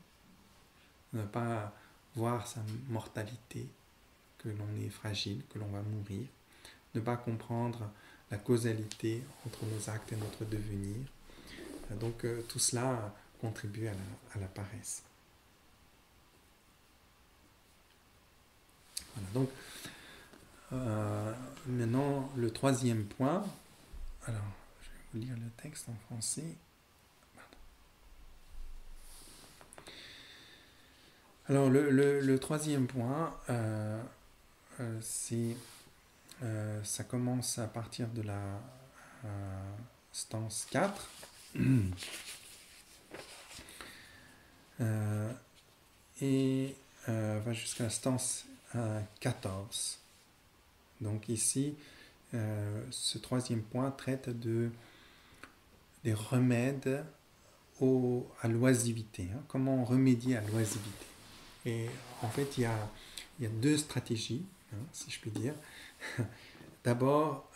ne pas voir sa mortalité, que l'on est fragile, que l'on va mourir, ne pas comprendre la causalité entre nos actes et notre devenir. Donc tout cela contribue à la paresse. Voilà, donc maintenant le troisième point. Alors, je vais vous lire le texte en français. Alors le troisième point, c'est ça commence à partir de la stance 4 et va jusqu'à la stance 14. Donc ici, ce troisième point traite des remèdes à l'oisivité. Hein. Comment remédier à l'oisivité? Et en fait, il y a deux stratégies, hein, si je puis dire. D'abord,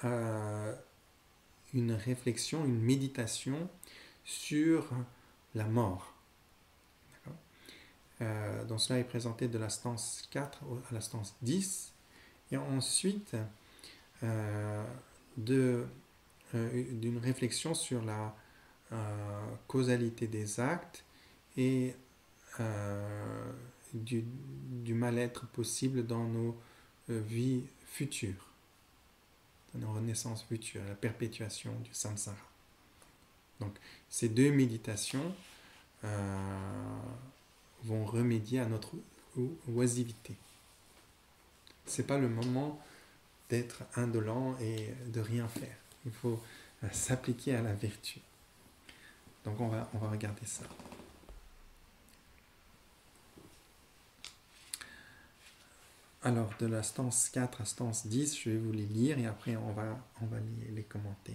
une réflexion, une méditation sur la mort. Donc cela est présenté de la stance 4 à la stance 10. Et ensuite, d'une réflexion sur la causalité des actes et du mal-être possible dans nos vies futures, dans nos renaissances futures, la perpétuation du samsara. Donc, ces deux méditations vont remédier à notre oisivité. Ce n'est pas le moment d'être indolent et de rien faire. Il faut s'appliquer à la vertu. Donc, on va regarder ça. Alors, de la stance 4 à stance 10, je vais vous les lire et après on va les commenter.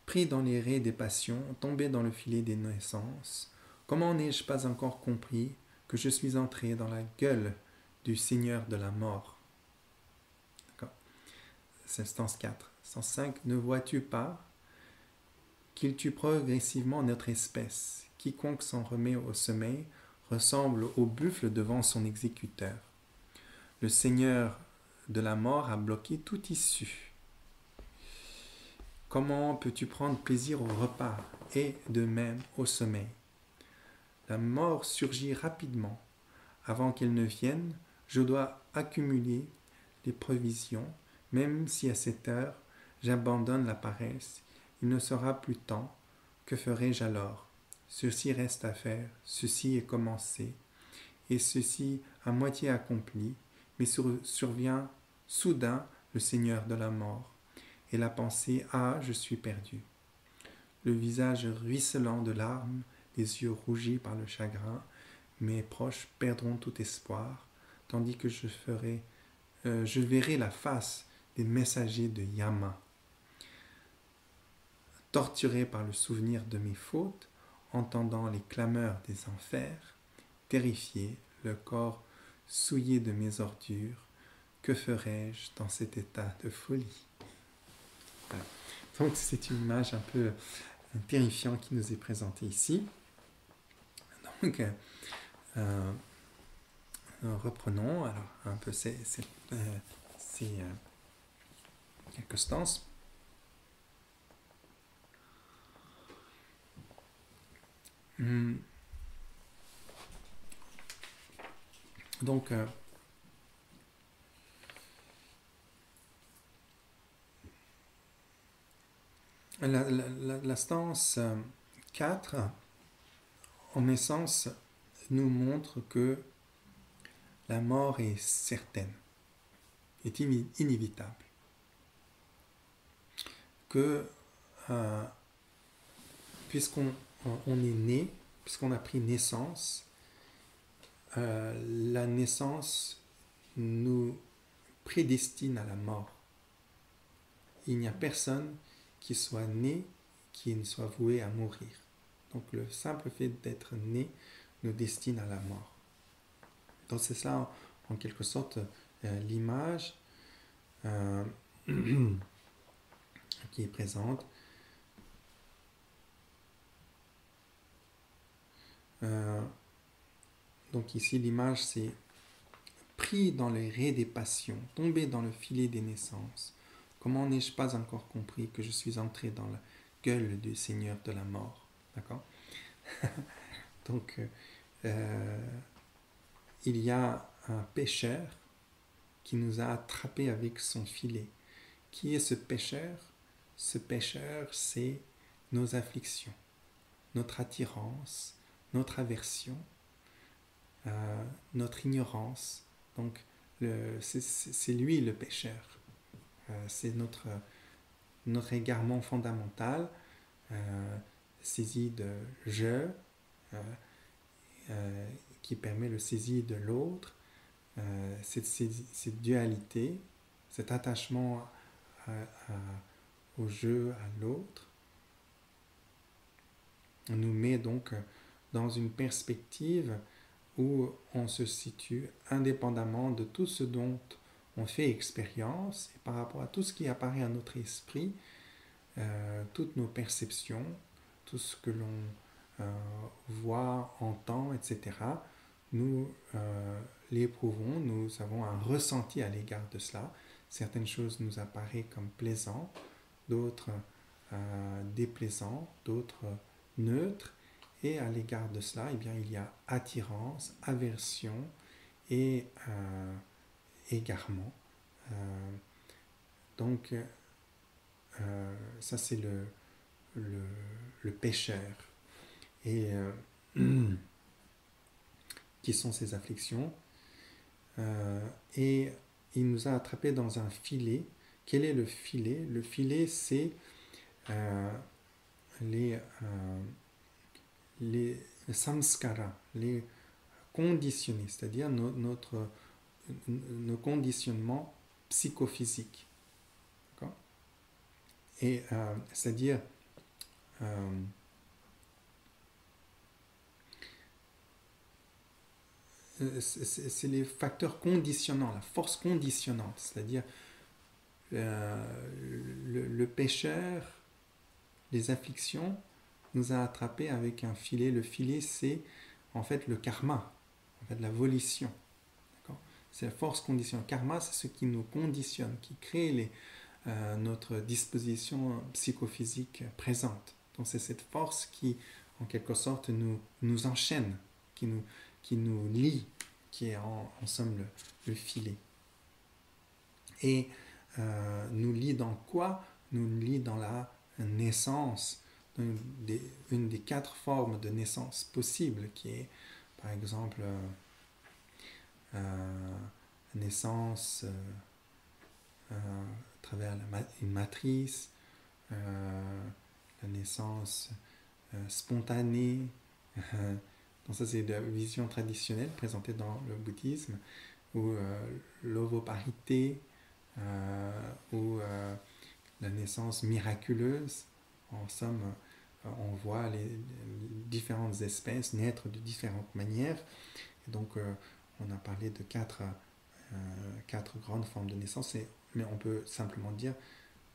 Pris dans les raies des passions, tombé dans le filet des naissances, comment n'ai-je pas encore compris que je suis entré dans la gueule du Seigneur de la mort? D'accord. C'est stance 4. Stance 5, ne vois-tu pas qu'il tue progressivement notre espèce. Quiconque s'en remet au sommeil ressemble au buffle devant son exécuteur. Le Seigneur de la mort a bloqué toute issue. Comment peux-tu prendre plaisir au repas et de même au sommeil? La mort surgit rapidement. Avant qu'elle ne vienne, je dois accumuler les provisions, même si à cette heure j'abandonne la paresse. Il ne sera plus temps. Que ferai-je alors? Ceci reste à faire, ceci est commencé, et ceci à moitié accompli, mais survient soudain le Seigneur de la mort, et la pensée « Ah, je suis perdu ». Le visage ruisselant de larmes, les yeux rougis par le chagrin, mes proches perdront tout espoir, tandis que je verrai la face des messagers de Yama. Torturé par le souvenir de mes fautes, entendant les clameurs des enfers, terrifié, le corps souillé de mes ordures, que ferais-je dans cet état de folie? Voilà. Donc c'est une image un peu terrifiante qui nous est présentée ici. Donc reprenons alors un peu ces circonstances. Donc la stance 4, en essence, nous montre que la mort est certaine, est inévitable. Que puisqu'on est né, puisqu'on a pris naissance, la naissance nous prédestine à la mort. Il n'y a personne qui soit né qui ne soit voué à mourir. Donc le simple fait d'être né nous destine à la mort. Donc c'est ça en quelque sorte l'image qui est présente. Donc ici l'image c'est pris dans les raies des passions, tombé dans le filet des naissances. Comment n'ai-je pas encore compris que je suis entré dans la gueule du Seigneur de la mort? D'accord? Donc il y a un pêcheur qui nous a attrapés avec son filet. Qui est ce pêcheur? Ce pêcheur, c'est nos afflictions, notre attirance, notre aversion, notre ignorance. Donc, c'est lui le pêcheur. C'est notre égarement fondamental, saisi de « je », qui permet le saisi de l'autre, cette dualité, cet attachement au jeu, à l'autre, nous met donc dans une perspective où on se situe indépendamment de tout ce dont on fait expérience et par rapport à tout ce qui apparaît à notre esprit, toutes nos perceptions, tout ce que l'on voit, entend, etc. Nous l'éprouvons, nous avons un ressenti à l'égard de cela. Certaines choses nous apparaissent comme plaisantes, d'autres déplaisantes, d'autres neutres. Et à l'égard de cela, eh bien, il y a attirance, aversion et égarement. Donc, ça c'est le pécheur. Et qui sont ces afflictions. Et il nous a attrapés dans un filet. Quel est le filet? Le filet, c'est les samskaras, les conditionnés, c'est-à-dire nos conditionnements psychophysiques. D'accord? Et c'est-à-dire c'est les facteurs conditionnants, la force conditionnante, c'est-à-dire le pécheur, les afflictions, nous a attrapés avec un filet. Le filet, c'est en fait le karma, en fait la volition. D'accord? C'est la force conditionnante. Karma, c'est ce qui nous conditionne, qui crée notre disposition psychophysique présente. Donc c'est cette force qui, en quelque sorte, nous enchaîne, qui nous lie, qui est en somme le filet. Et nous lie dans quoi? Nous lie dans la naissance, une des 4 formes de naissance possibles, qui est par exemple naissance à travers une matrice, la naissance spontanée. Donc ça, c'est la vision traditionnelle présentée dans le bouddhisme, ou l'ovoparité, ou la naissance miraculeuse. En somme, on voit les différentes espèces naître de différentes manières. Et donc, on a parlé de quatre grandes formes de naissance, mais on peut simplement dire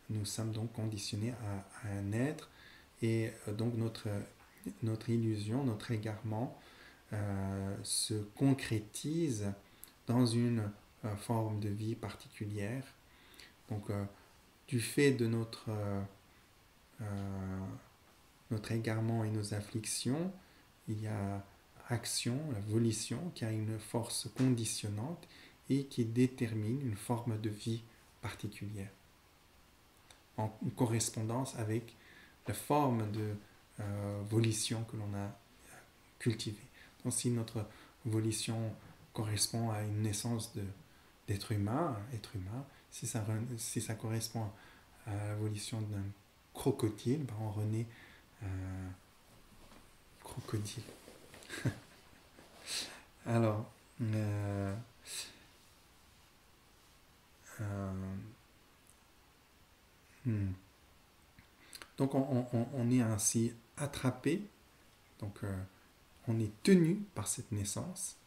nous sommes donc conditionnés à naître, et donc notre illusion, notre égarement se concrétise dans une forme de vie particulière. Donc, du fait de notre égarement et nos afflictions, il y a action, la volition, qui a une force conditionnante et qui détermine une forme de vie particulière, en correspondance avec la forme de volition que l'on a cultivée. Donc si notre volition correspond à une naissance d'être humain, si ça correspond à la volition d'un crocodile, ben on renaît crocodile. Alors, donc on est ainsi attrapé, donc on est tenu par cette naissance.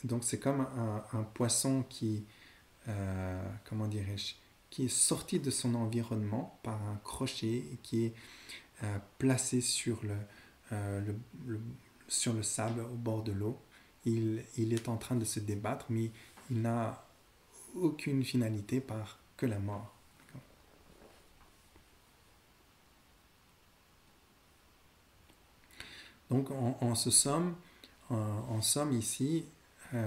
Donc c'est comme un poisson qui, comment dirais-je, qui est sorti de son environnement par un crochet et qui est placé sur le sable au bord de l'eau. Il est en train de se débattre, mais il n'a aucune finalité que la mort. Donc en somme ici, nous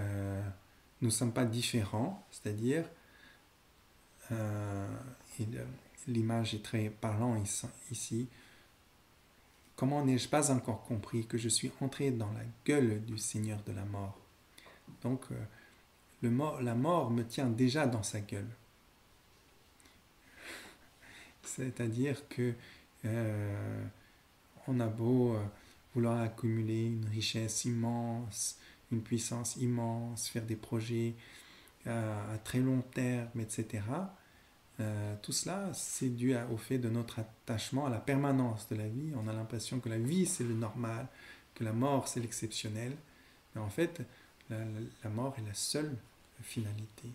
ne sommes pas différents, c'est-à-dire, l'image est très parlante ici, comment n'ai-je pas encore compris que je suis entré dans la gueule du Seigneur de la mort? Donc la mort me tient déjà dans sa gueule. C'est-à-dire que on a beau vouloir accumuler une richesse immense, une puissance immense, faire des projets à très long terme, etc. Tout cela, c'est dû au fait de notre attachement à la permanence de la vie. On a l'impression que la vie, c'est le normal, que la mort, c'est l'exceptionnel. Mais en fait, la mort est la seule finalité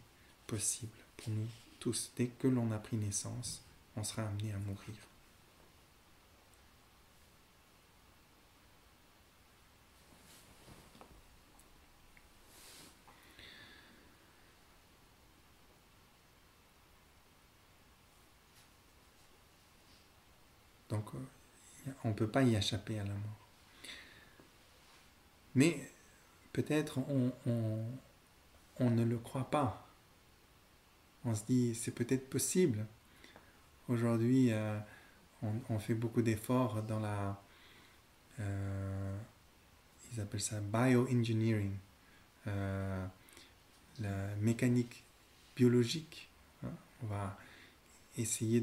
possible pour nous tous. Dès que l'on a pris naissance, on sera amené à mourir. Donc, on ne peut pas y échapper à la mort. Mais peut-être on ne le croit pas. On se dit, c'est peut-être possible. Aujourd'hui, on fait beaucoup d'efforts dans ils appellent ça bioengineering, la mécanique biologique. Hein. On va essayer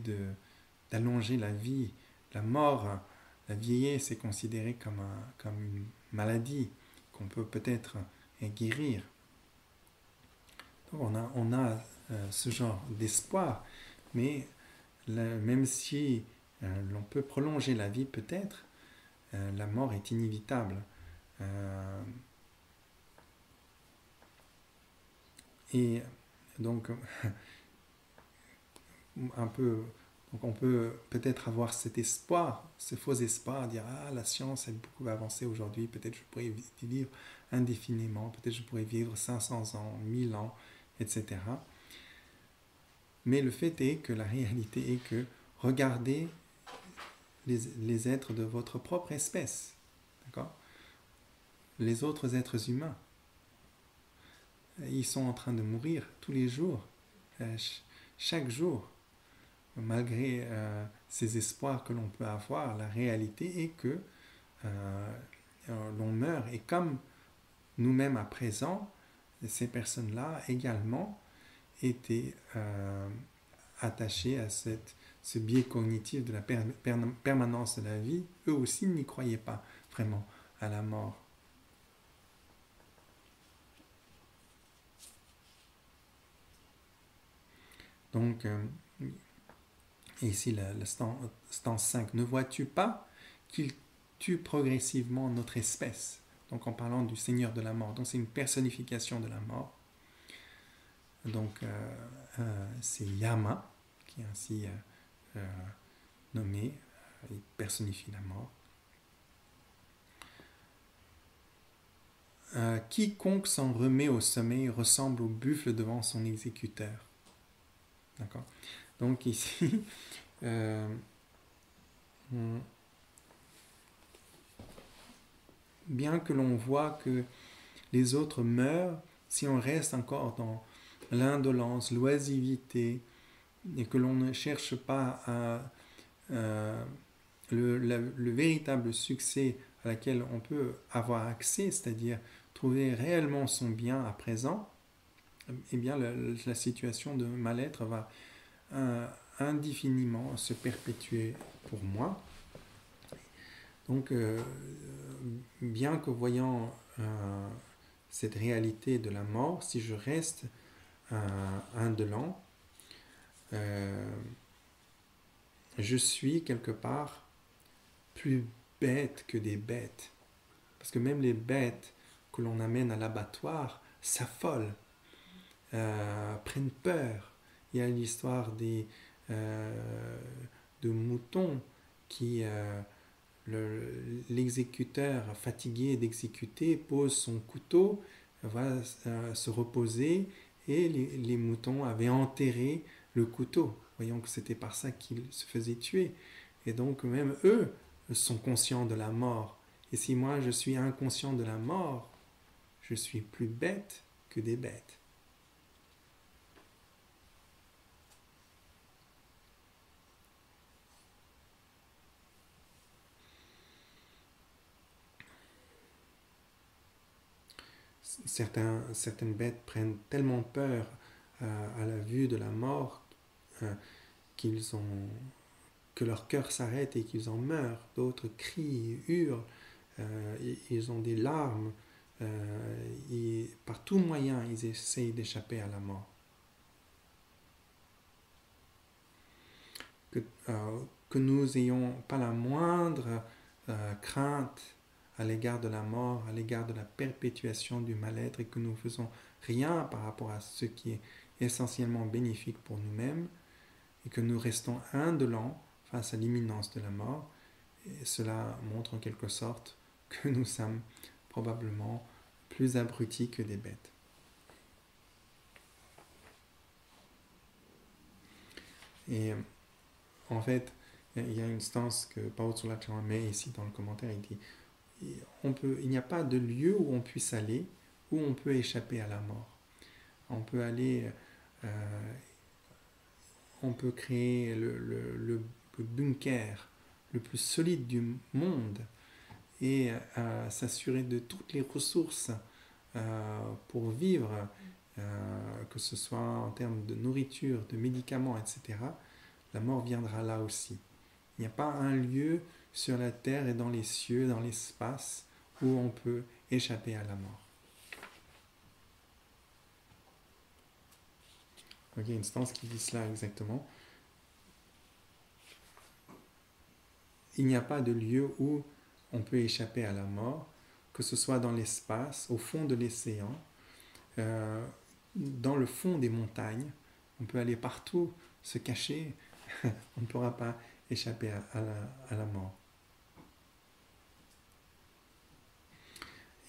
d'allonger la vie. La mort, la vieillesse est considérée comme une maladie qu'on peut peut-être guérir. Donc on a ce genre d'espoir, mais même si l'on peut prolonger la vie peut-être, la mort est inévitable. Et donc, donc on peut peut-être avoir cet espoir, ce faux espoir, dire la science est beaucoup avancée aujourd'hui, peut-être je pourrais vivre indéfiniment, peut-être je pourrais vivre 500 ans, 1000 ans, etc. Mais le fait est que la réalité est que regardez les êtres de votre propre espèce, d'accord ? Les autres êtres humains, ils sont en train de mourir tous les jours, chaque jour. Malgré ces espoirs que l'on peut avoir, la réalité est que l'on meurt. Et comme nous-mêmes à présent, ces personnes-là également étaient attachées à ce biais cognitif de la permanence de la vie. Eux aussi n'y croyaient pas vraiment à la mort. Donc, ici, le stance 5, ne vois-tu pas qu'il tue progressivement notre espèce? Donc, en parlant du Seigneur de la mort. Donc, c'est une personnification de la mort. Donc, c'est Yama, qui est ainsi nommé. Il personnifie la mort. Quiconque s'en remet au sommeil ressemble au buffle devant son exécuteur. D'accord. Donc ici, bien que l'on voit que les autres meurent, si on reste encore dans l'indolence, l'oisivité, et que l'on ne cherche pas à le véritable succès à laquelle on peut avoir accès, c'est-à-dire trouver réellement son bien à présent, eh bien la situation de mal-être va indéfiniment se perpétuer pour moi. Donc, bien que voyant cette réalité de la mort, si je reste indolent, je suis quelque part plus bête que des bêtes. Parce que même les bêtes que l'on amène à l'abattoir s'affolent, prennent peur. Il y a l'histoire de moutons qui, l'exécuteur fatigué d'exécuter pose son couteau, va se reposer et les moutons avaient enterré le couteau. Voyons que c'était par ça qu'ils se faisaient tuer. Et donc même eux sont conscients de la mort. Et si moi je suis inconscient de la mort, je suis plus bête que des bêtes. Certaines bêtes prennent tellement peur à la vue de la mort que leur cœur s'arrête et qu'ils en meurent. D'autres crient, hurlent, ils ont des larmes, et par tout moyen ils essayent d'échapper à la mort. Que nous n'ayons pas la moindre crainte à l'égard de la mort, à l'égard de la perpétuation du mal-être, et que nous ne faisons rien par rapport à ce qui est essentiellement bénéfique pour nous-mêmes, et que nous restons indolents face à l'imminence de la mort. Et cela montre en quelque sorte que nous sommes probablement plus abrutis que des bêtes. Et en fait, il y a une stance que Paul Tsulachan met ici dans le commentaire, il dit il n'y a pas de lieu où on puisse aller où on peut échapper à la mort. On peut aller, on peut créer le bunker le plus solide du monde et s'assurer de toutes les ressources pour vivre, que ce soit en termes de nourriture, de médicaments, etc. La mort viendra là aussi. Il n'y a pas un lieu sur la terre et dans les cieux, dans l'espace, où on peut échapper à la mort. Donc, il y a une stance qui dit cela exactement. Il n'y a pas de lieu où on peut échapper à la mort, que ce soit dans l'espace, au fond de l'océan, dans le fond des montagnes. On peut aller partout se cacher, on ne pourra pas échapper à la mort.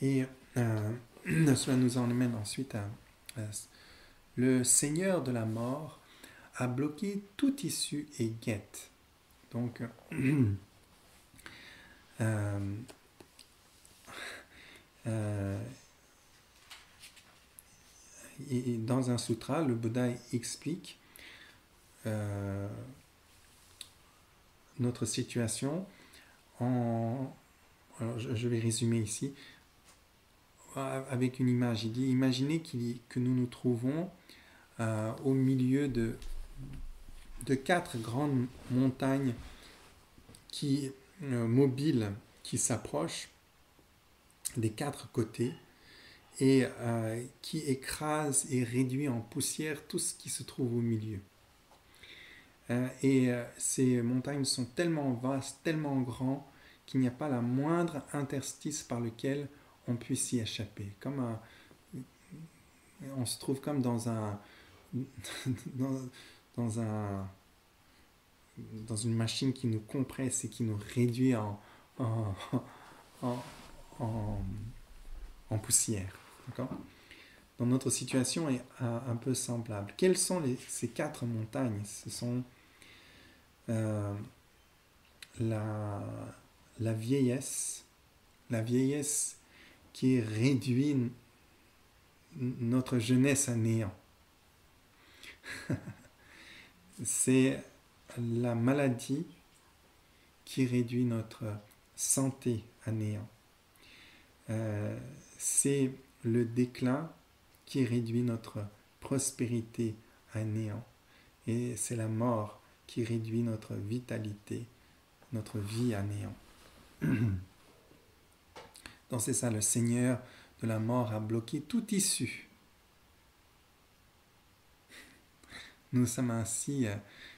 Et cela nous emmène ensuite à le Seigneur de la mort a bloqué toute issue et guette. Donc, et dans un sutra, le Bouddha explique notre situation alors je vais résumer ici. avec une image. Il dit, imaginez que nous nous trouvons au milieu de 4 grandes montagnes mobiles qui s'approchent des 4 côtés et qui écrasent et réduit en poussière tout ce qui se trouve au milieu. Ces montagnes sont tellement vastes, tellement grandes, qu'il n'y a pas la moindre interstice par lequel on puisse y échapper. On se trouve comme dans une machine qui nous compresse et qui nous réduit en, en poussière. D'accord ? Donc notre situation est un peu semblable. Quelles sont ces 4 montagnes ? Ce sont la vieillesse qui réduit notre jeunesse à néant. C'est la maladie qui réduit notre santé à néant. C'est le déclin qui réduit notre prospérité à néant. Et c'est la mort qui réduit notre vitalité, notre vie à néant. Donc c'est ça, le Seigneur de la mort a bloqué toute issue. Nous sommes ainsi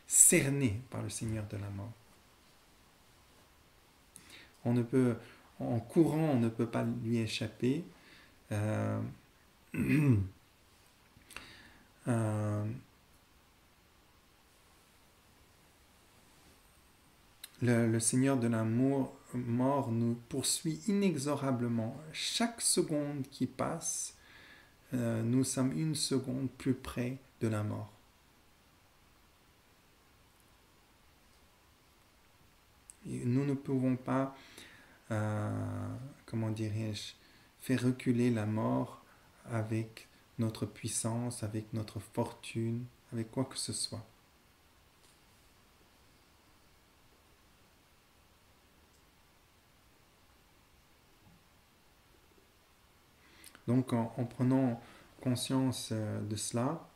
cernés par le Seigneur de la mort. En courant, on ne peut pas lui échapper. Le Seigneur de la mort nous poursuit inexorablement. Chaque seconde qui passe, nous sommes une seconde plus près de la mort. Et nous ne pouvons pas, faire reculer la mort avec notre puissance, avec notre fortune, avec quoi que ce soit. Donc en prenant conscience de cela,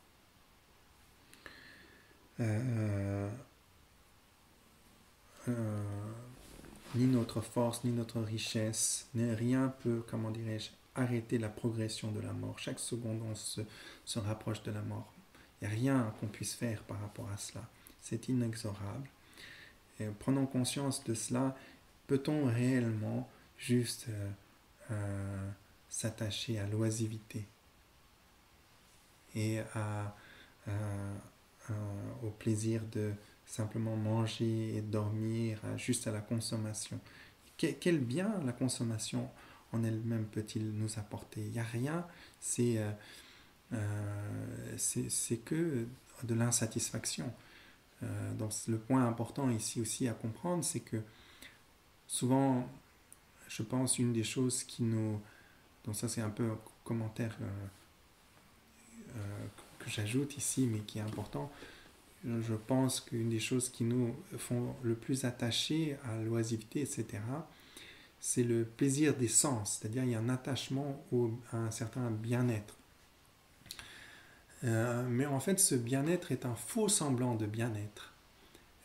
ni notre force, ni notre richesse, ni rien peut, arrêter la progression de la mort. Chaque seconde, on se rapproche de la mort. Il n'y a rien qu'on puisse faire par rapport à cela. C'est inexorable. Et prenant conscience de cela, peut-on réellement juste s'attacher à l'oisiveté et au plaisir de simplement manger et dormir, juste à la consommation. Quel bien la consommation en elle-même peut-il nous apporter ? Il n'y a rien, c'est que de l'insatisfaction. Donc le point important ici aussi à comprendre, c'est que souvent, je pense, une des choses qui nous... Donc ça c'est un peu un commentaire que j'ajoute ici, mais qui est important. Je pense qu'une des choses qui nous font le plus attacher à l'oisiveté, etc., c'est le plaisir des sens, c'est-à-dire il y a un attachement à un certain bien-être. Mais en fait, ce bien-être est un faux semblant de bien-être.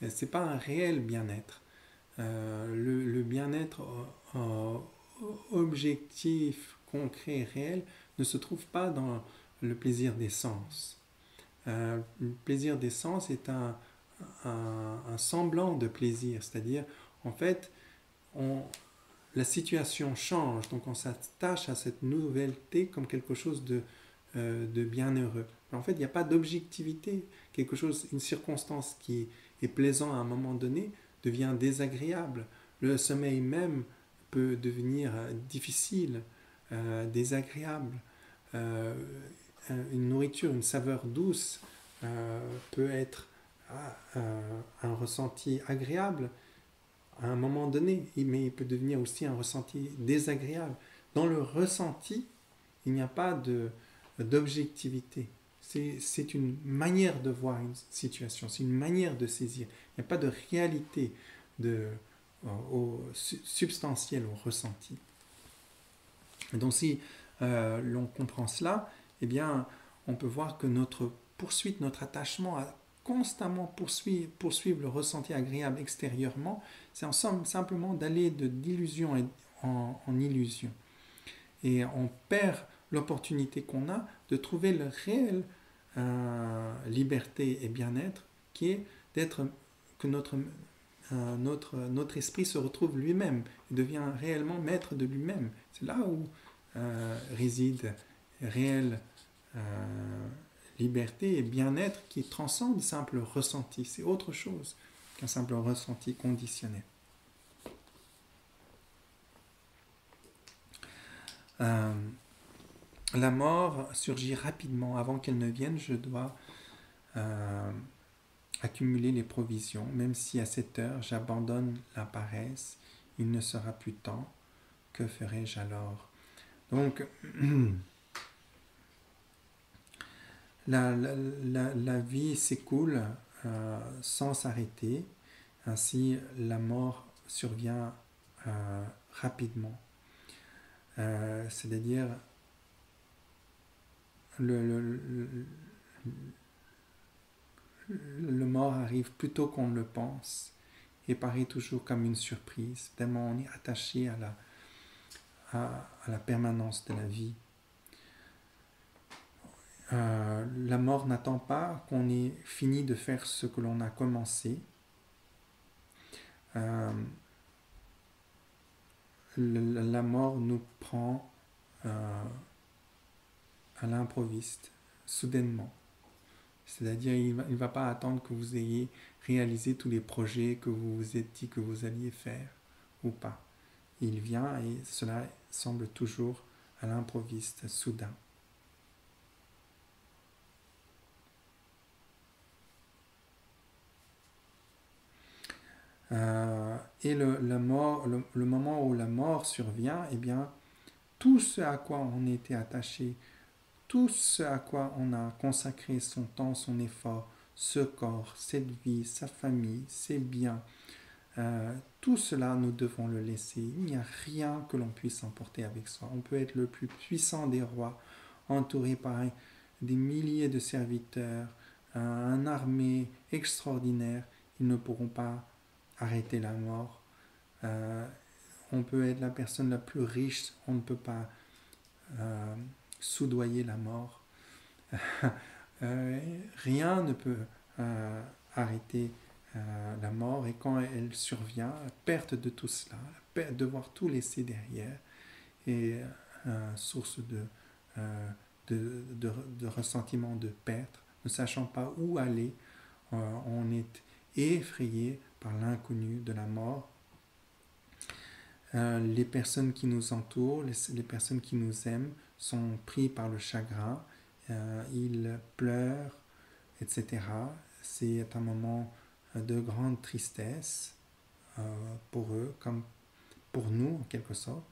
Ce n'est pas un réel bien-être. Le bien-être objectif, concret, réel, ne se trouve pas dans le plaisir des sens. Le plaisir des sens est un semblant de plaisir, c'est-à-dire, en fait, la situation change, donc on s'attache à cette nouveauté comme quelque chose de bienheureux. Mais en fait, il n'y a pas d'objectivité. Une circonstance qui est plaisante à un moment donné devient désagréable. Le sommeil même peut devenir difficile, désagréable. Une nourriture, une saveur douce peut être un ressenti agréable à un moment donné, mais il peut devenir aussi un ressenti désagréable. Dans le ressenti, il n'y a pas d'objectivité. C'est une manière de voir une situation, c'est une manière de saisir. Il n'y a pas de réalité substantielle au ressenti. Donc si l'on comprend cela, eh bien, on peut voir que notre poursuite, notre attachement à constamment poursuivre le ressenti agréable extérieurement, c'est en somme simplement d'aller d'illusion en illusion. Et on perd l'opportunité qu'on a de trouver le réel liberté et bien-être qui est d'être que notre esprit se retrouve lui-même, devient réellement maître de lui-même. C'est là où réside réelle liberté et bien-être qui transcende simple ressenti. C'est autre chose qu'un simple ressenti conditionnel. La mort surgit rapidement. Avant qu'elle ne vienne, je dois accumuler les provisions. Même si à cette heure j'abandonne la paresse, il ne sera plus temps. Que ferai-je alors? Donc, la vie s'écoule sans s'arrêter. Ainsi, la mort survient rapidement. C'est-à-dire, le mort arrive plus tôt qu'on ne le pense et paraît toujours comme une surprise, tellement on est attaché à la permanence de la vie. La mort n'attend pas qu'on ait fini de faire ce que l'on a commencé. La mort nous prend à l'improviste, soudainement. C'est-à-dire, il ne va pas attendre que vous ayez réalisé tous les projets que vous vous êtes dit que vous alliez faire ou pas. Il vient et cela semble toujours à l'improviste, soudain. Et le moment où la mort survient, eh bien, tout ce à quoi on était attaché, tout ce à quoi on a consacré son temps, son effort, ce corps, cette vie, sa famille, ses biens, tout cela, nous devons le laisser. Il n'y a rien que l'on puisse emporter avec soi. On peut être le plus puissant des rois, entouré par des milliers de serviteurs, une armée extraordinaire. Ils ne pourront pas arrêter la mort. On peut être la personne la plus riche, on ne peut pas soudoyer la mort. Rien ne peut arrêter la mort, et quand elle survient, la perte de tout cela, la perte de voir tout laisser derrière, est source de ressentiment, de perte, ne sachant pas où aller, on est effrayé par l'inconnu de la mort. Les personnes qui nous entourent, les personnes qui nous aiment sont pris par le chagrin, ils pleurent, etc. C'est un moment de grande tristesse pour eux, comme pour nous en quelque sorte.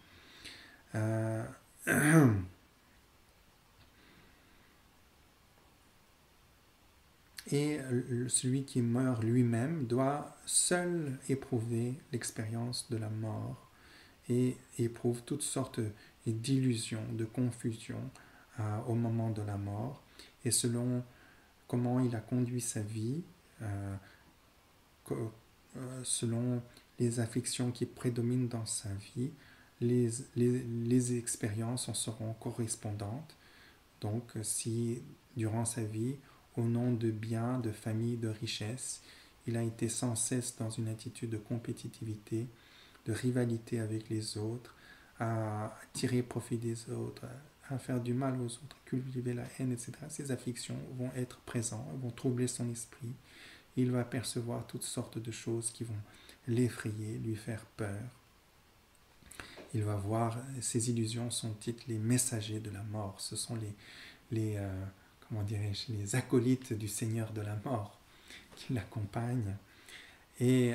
Et celui qui meurt lui-même doit seul éprouver l'expérience de la mort et éprouve toutes sortes d'illusions, de confusion au moment de la mort. Et selon comment il a conduit sa vie, selon les affections qui prédominent dans sa vie, les expériences en seront correspondantes. Donc, si durant sa vie, au nom de biens, de famille, de richesse, il a été sans cesse dans une attitude de compétitivité, de rivalité avec les autres, à tirer profit des autres, à faire du mal aux autres, cultiver la haine, etc. Ces affections vont être présentes, vont troubler son esprit. Il va percevoir toutes sortes de choses qui vont l'effrayer, lui faire peur. Il va voir, ces illusions sont dites les messagers de la mort. Ce sont les acolytes du Seigneur de la mort qui l'accompagnent. Et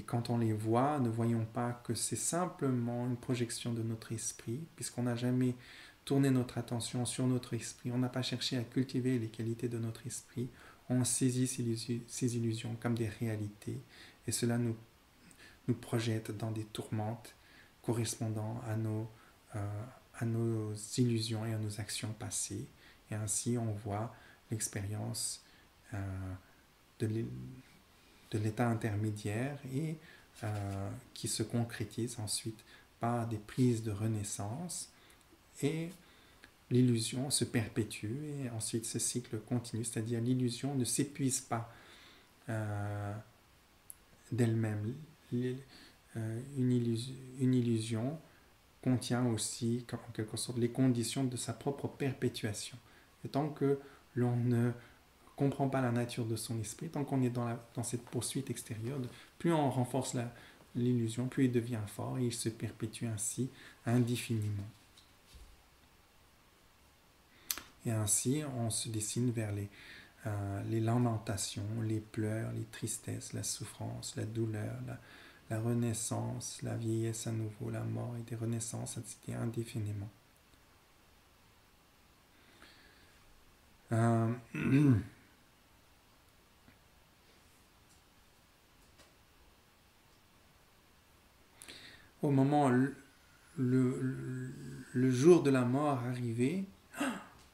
quand on les voit, ne voyons pas que c'est simplement une projection de notre esprit, puisqu'on n'a jamais tourné notre attention sur notre esprit, on n'a pas cherché à cultiver les qualités de notre esprit, on saisit ces illusions comme des réalités, et cela nous projette dans des tourmentes correspondant à nos illusions et à nos actions passées. Et ainsi, on voit l'expérience de l'état intermédiaire et qui se concrétise ensuite par des prises de renaissance, et l'illusion se perpétue et ensuite ce cycle continue, c'est-à-dire l'illusion ne s'épuise pas d'elle-même. Une illusion contient aussi en quelque sorte les conditions de sa propre perpétuation. Et tant que l'on ne comprend pas la nature de son esprit, tant qu'on est dans cette poursuite extérieure, plus on renforce l'illusion, plus il devient fort et il se perpétue ainsi indéfiniment. Et ainsi, on se dessine vers les lamentations, les pleurs, les tristesses, la souffrance, la douleur, la renaissance, la vieillesse à nouveau, la mort et des renaissances, etc. indéfiniment. Au moment le jour de la mort arrivé,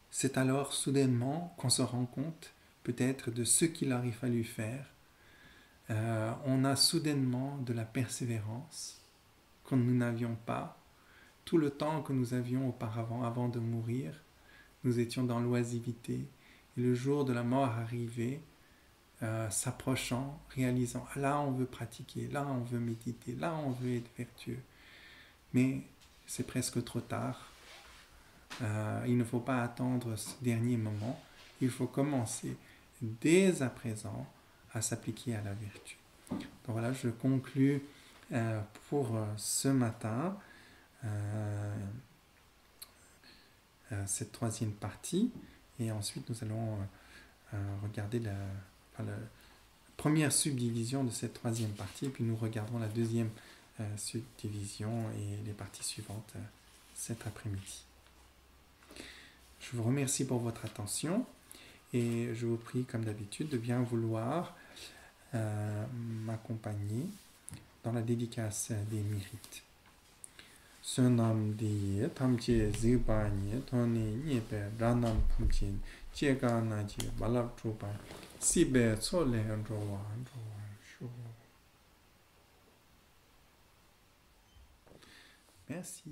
c'est alors soudainement qu'on se rend compte peut-être de ce qu'il aurait fallu faire. On a soudainement de la persévérance que nous n'avions pas. Tout le temps que nous avions auparavant, avant de mourir, nous étions dans l'oisivité. Et le jour de la mort arrivé, s'approchant, réalisant, là on veut pratiquer, là on veut méditer, là on veut être vertueux. Mais c'est presque trop tard. Il ne faut pas attendre ce dernier moment. Il faut commencer dès à présent à s'appliquer à la vertu. Donc voilà, je conclus pour ce matin cette troisième partie. Et ensuite, nous allons regarder la première subdivision de cette troisième partie. Et puis nous regarderons la deuxième subdivision et les parties suivantes cet après-midi. Je vous remercie pour votre attention et je vous prie, comme d'habitude, de bien vouloir m'accompagner dans la dédicace des mérites. Sunam di tamche zibanye toni nyepe ranam pumchin chega naji balap trupa sibe tsole rowa. Merci.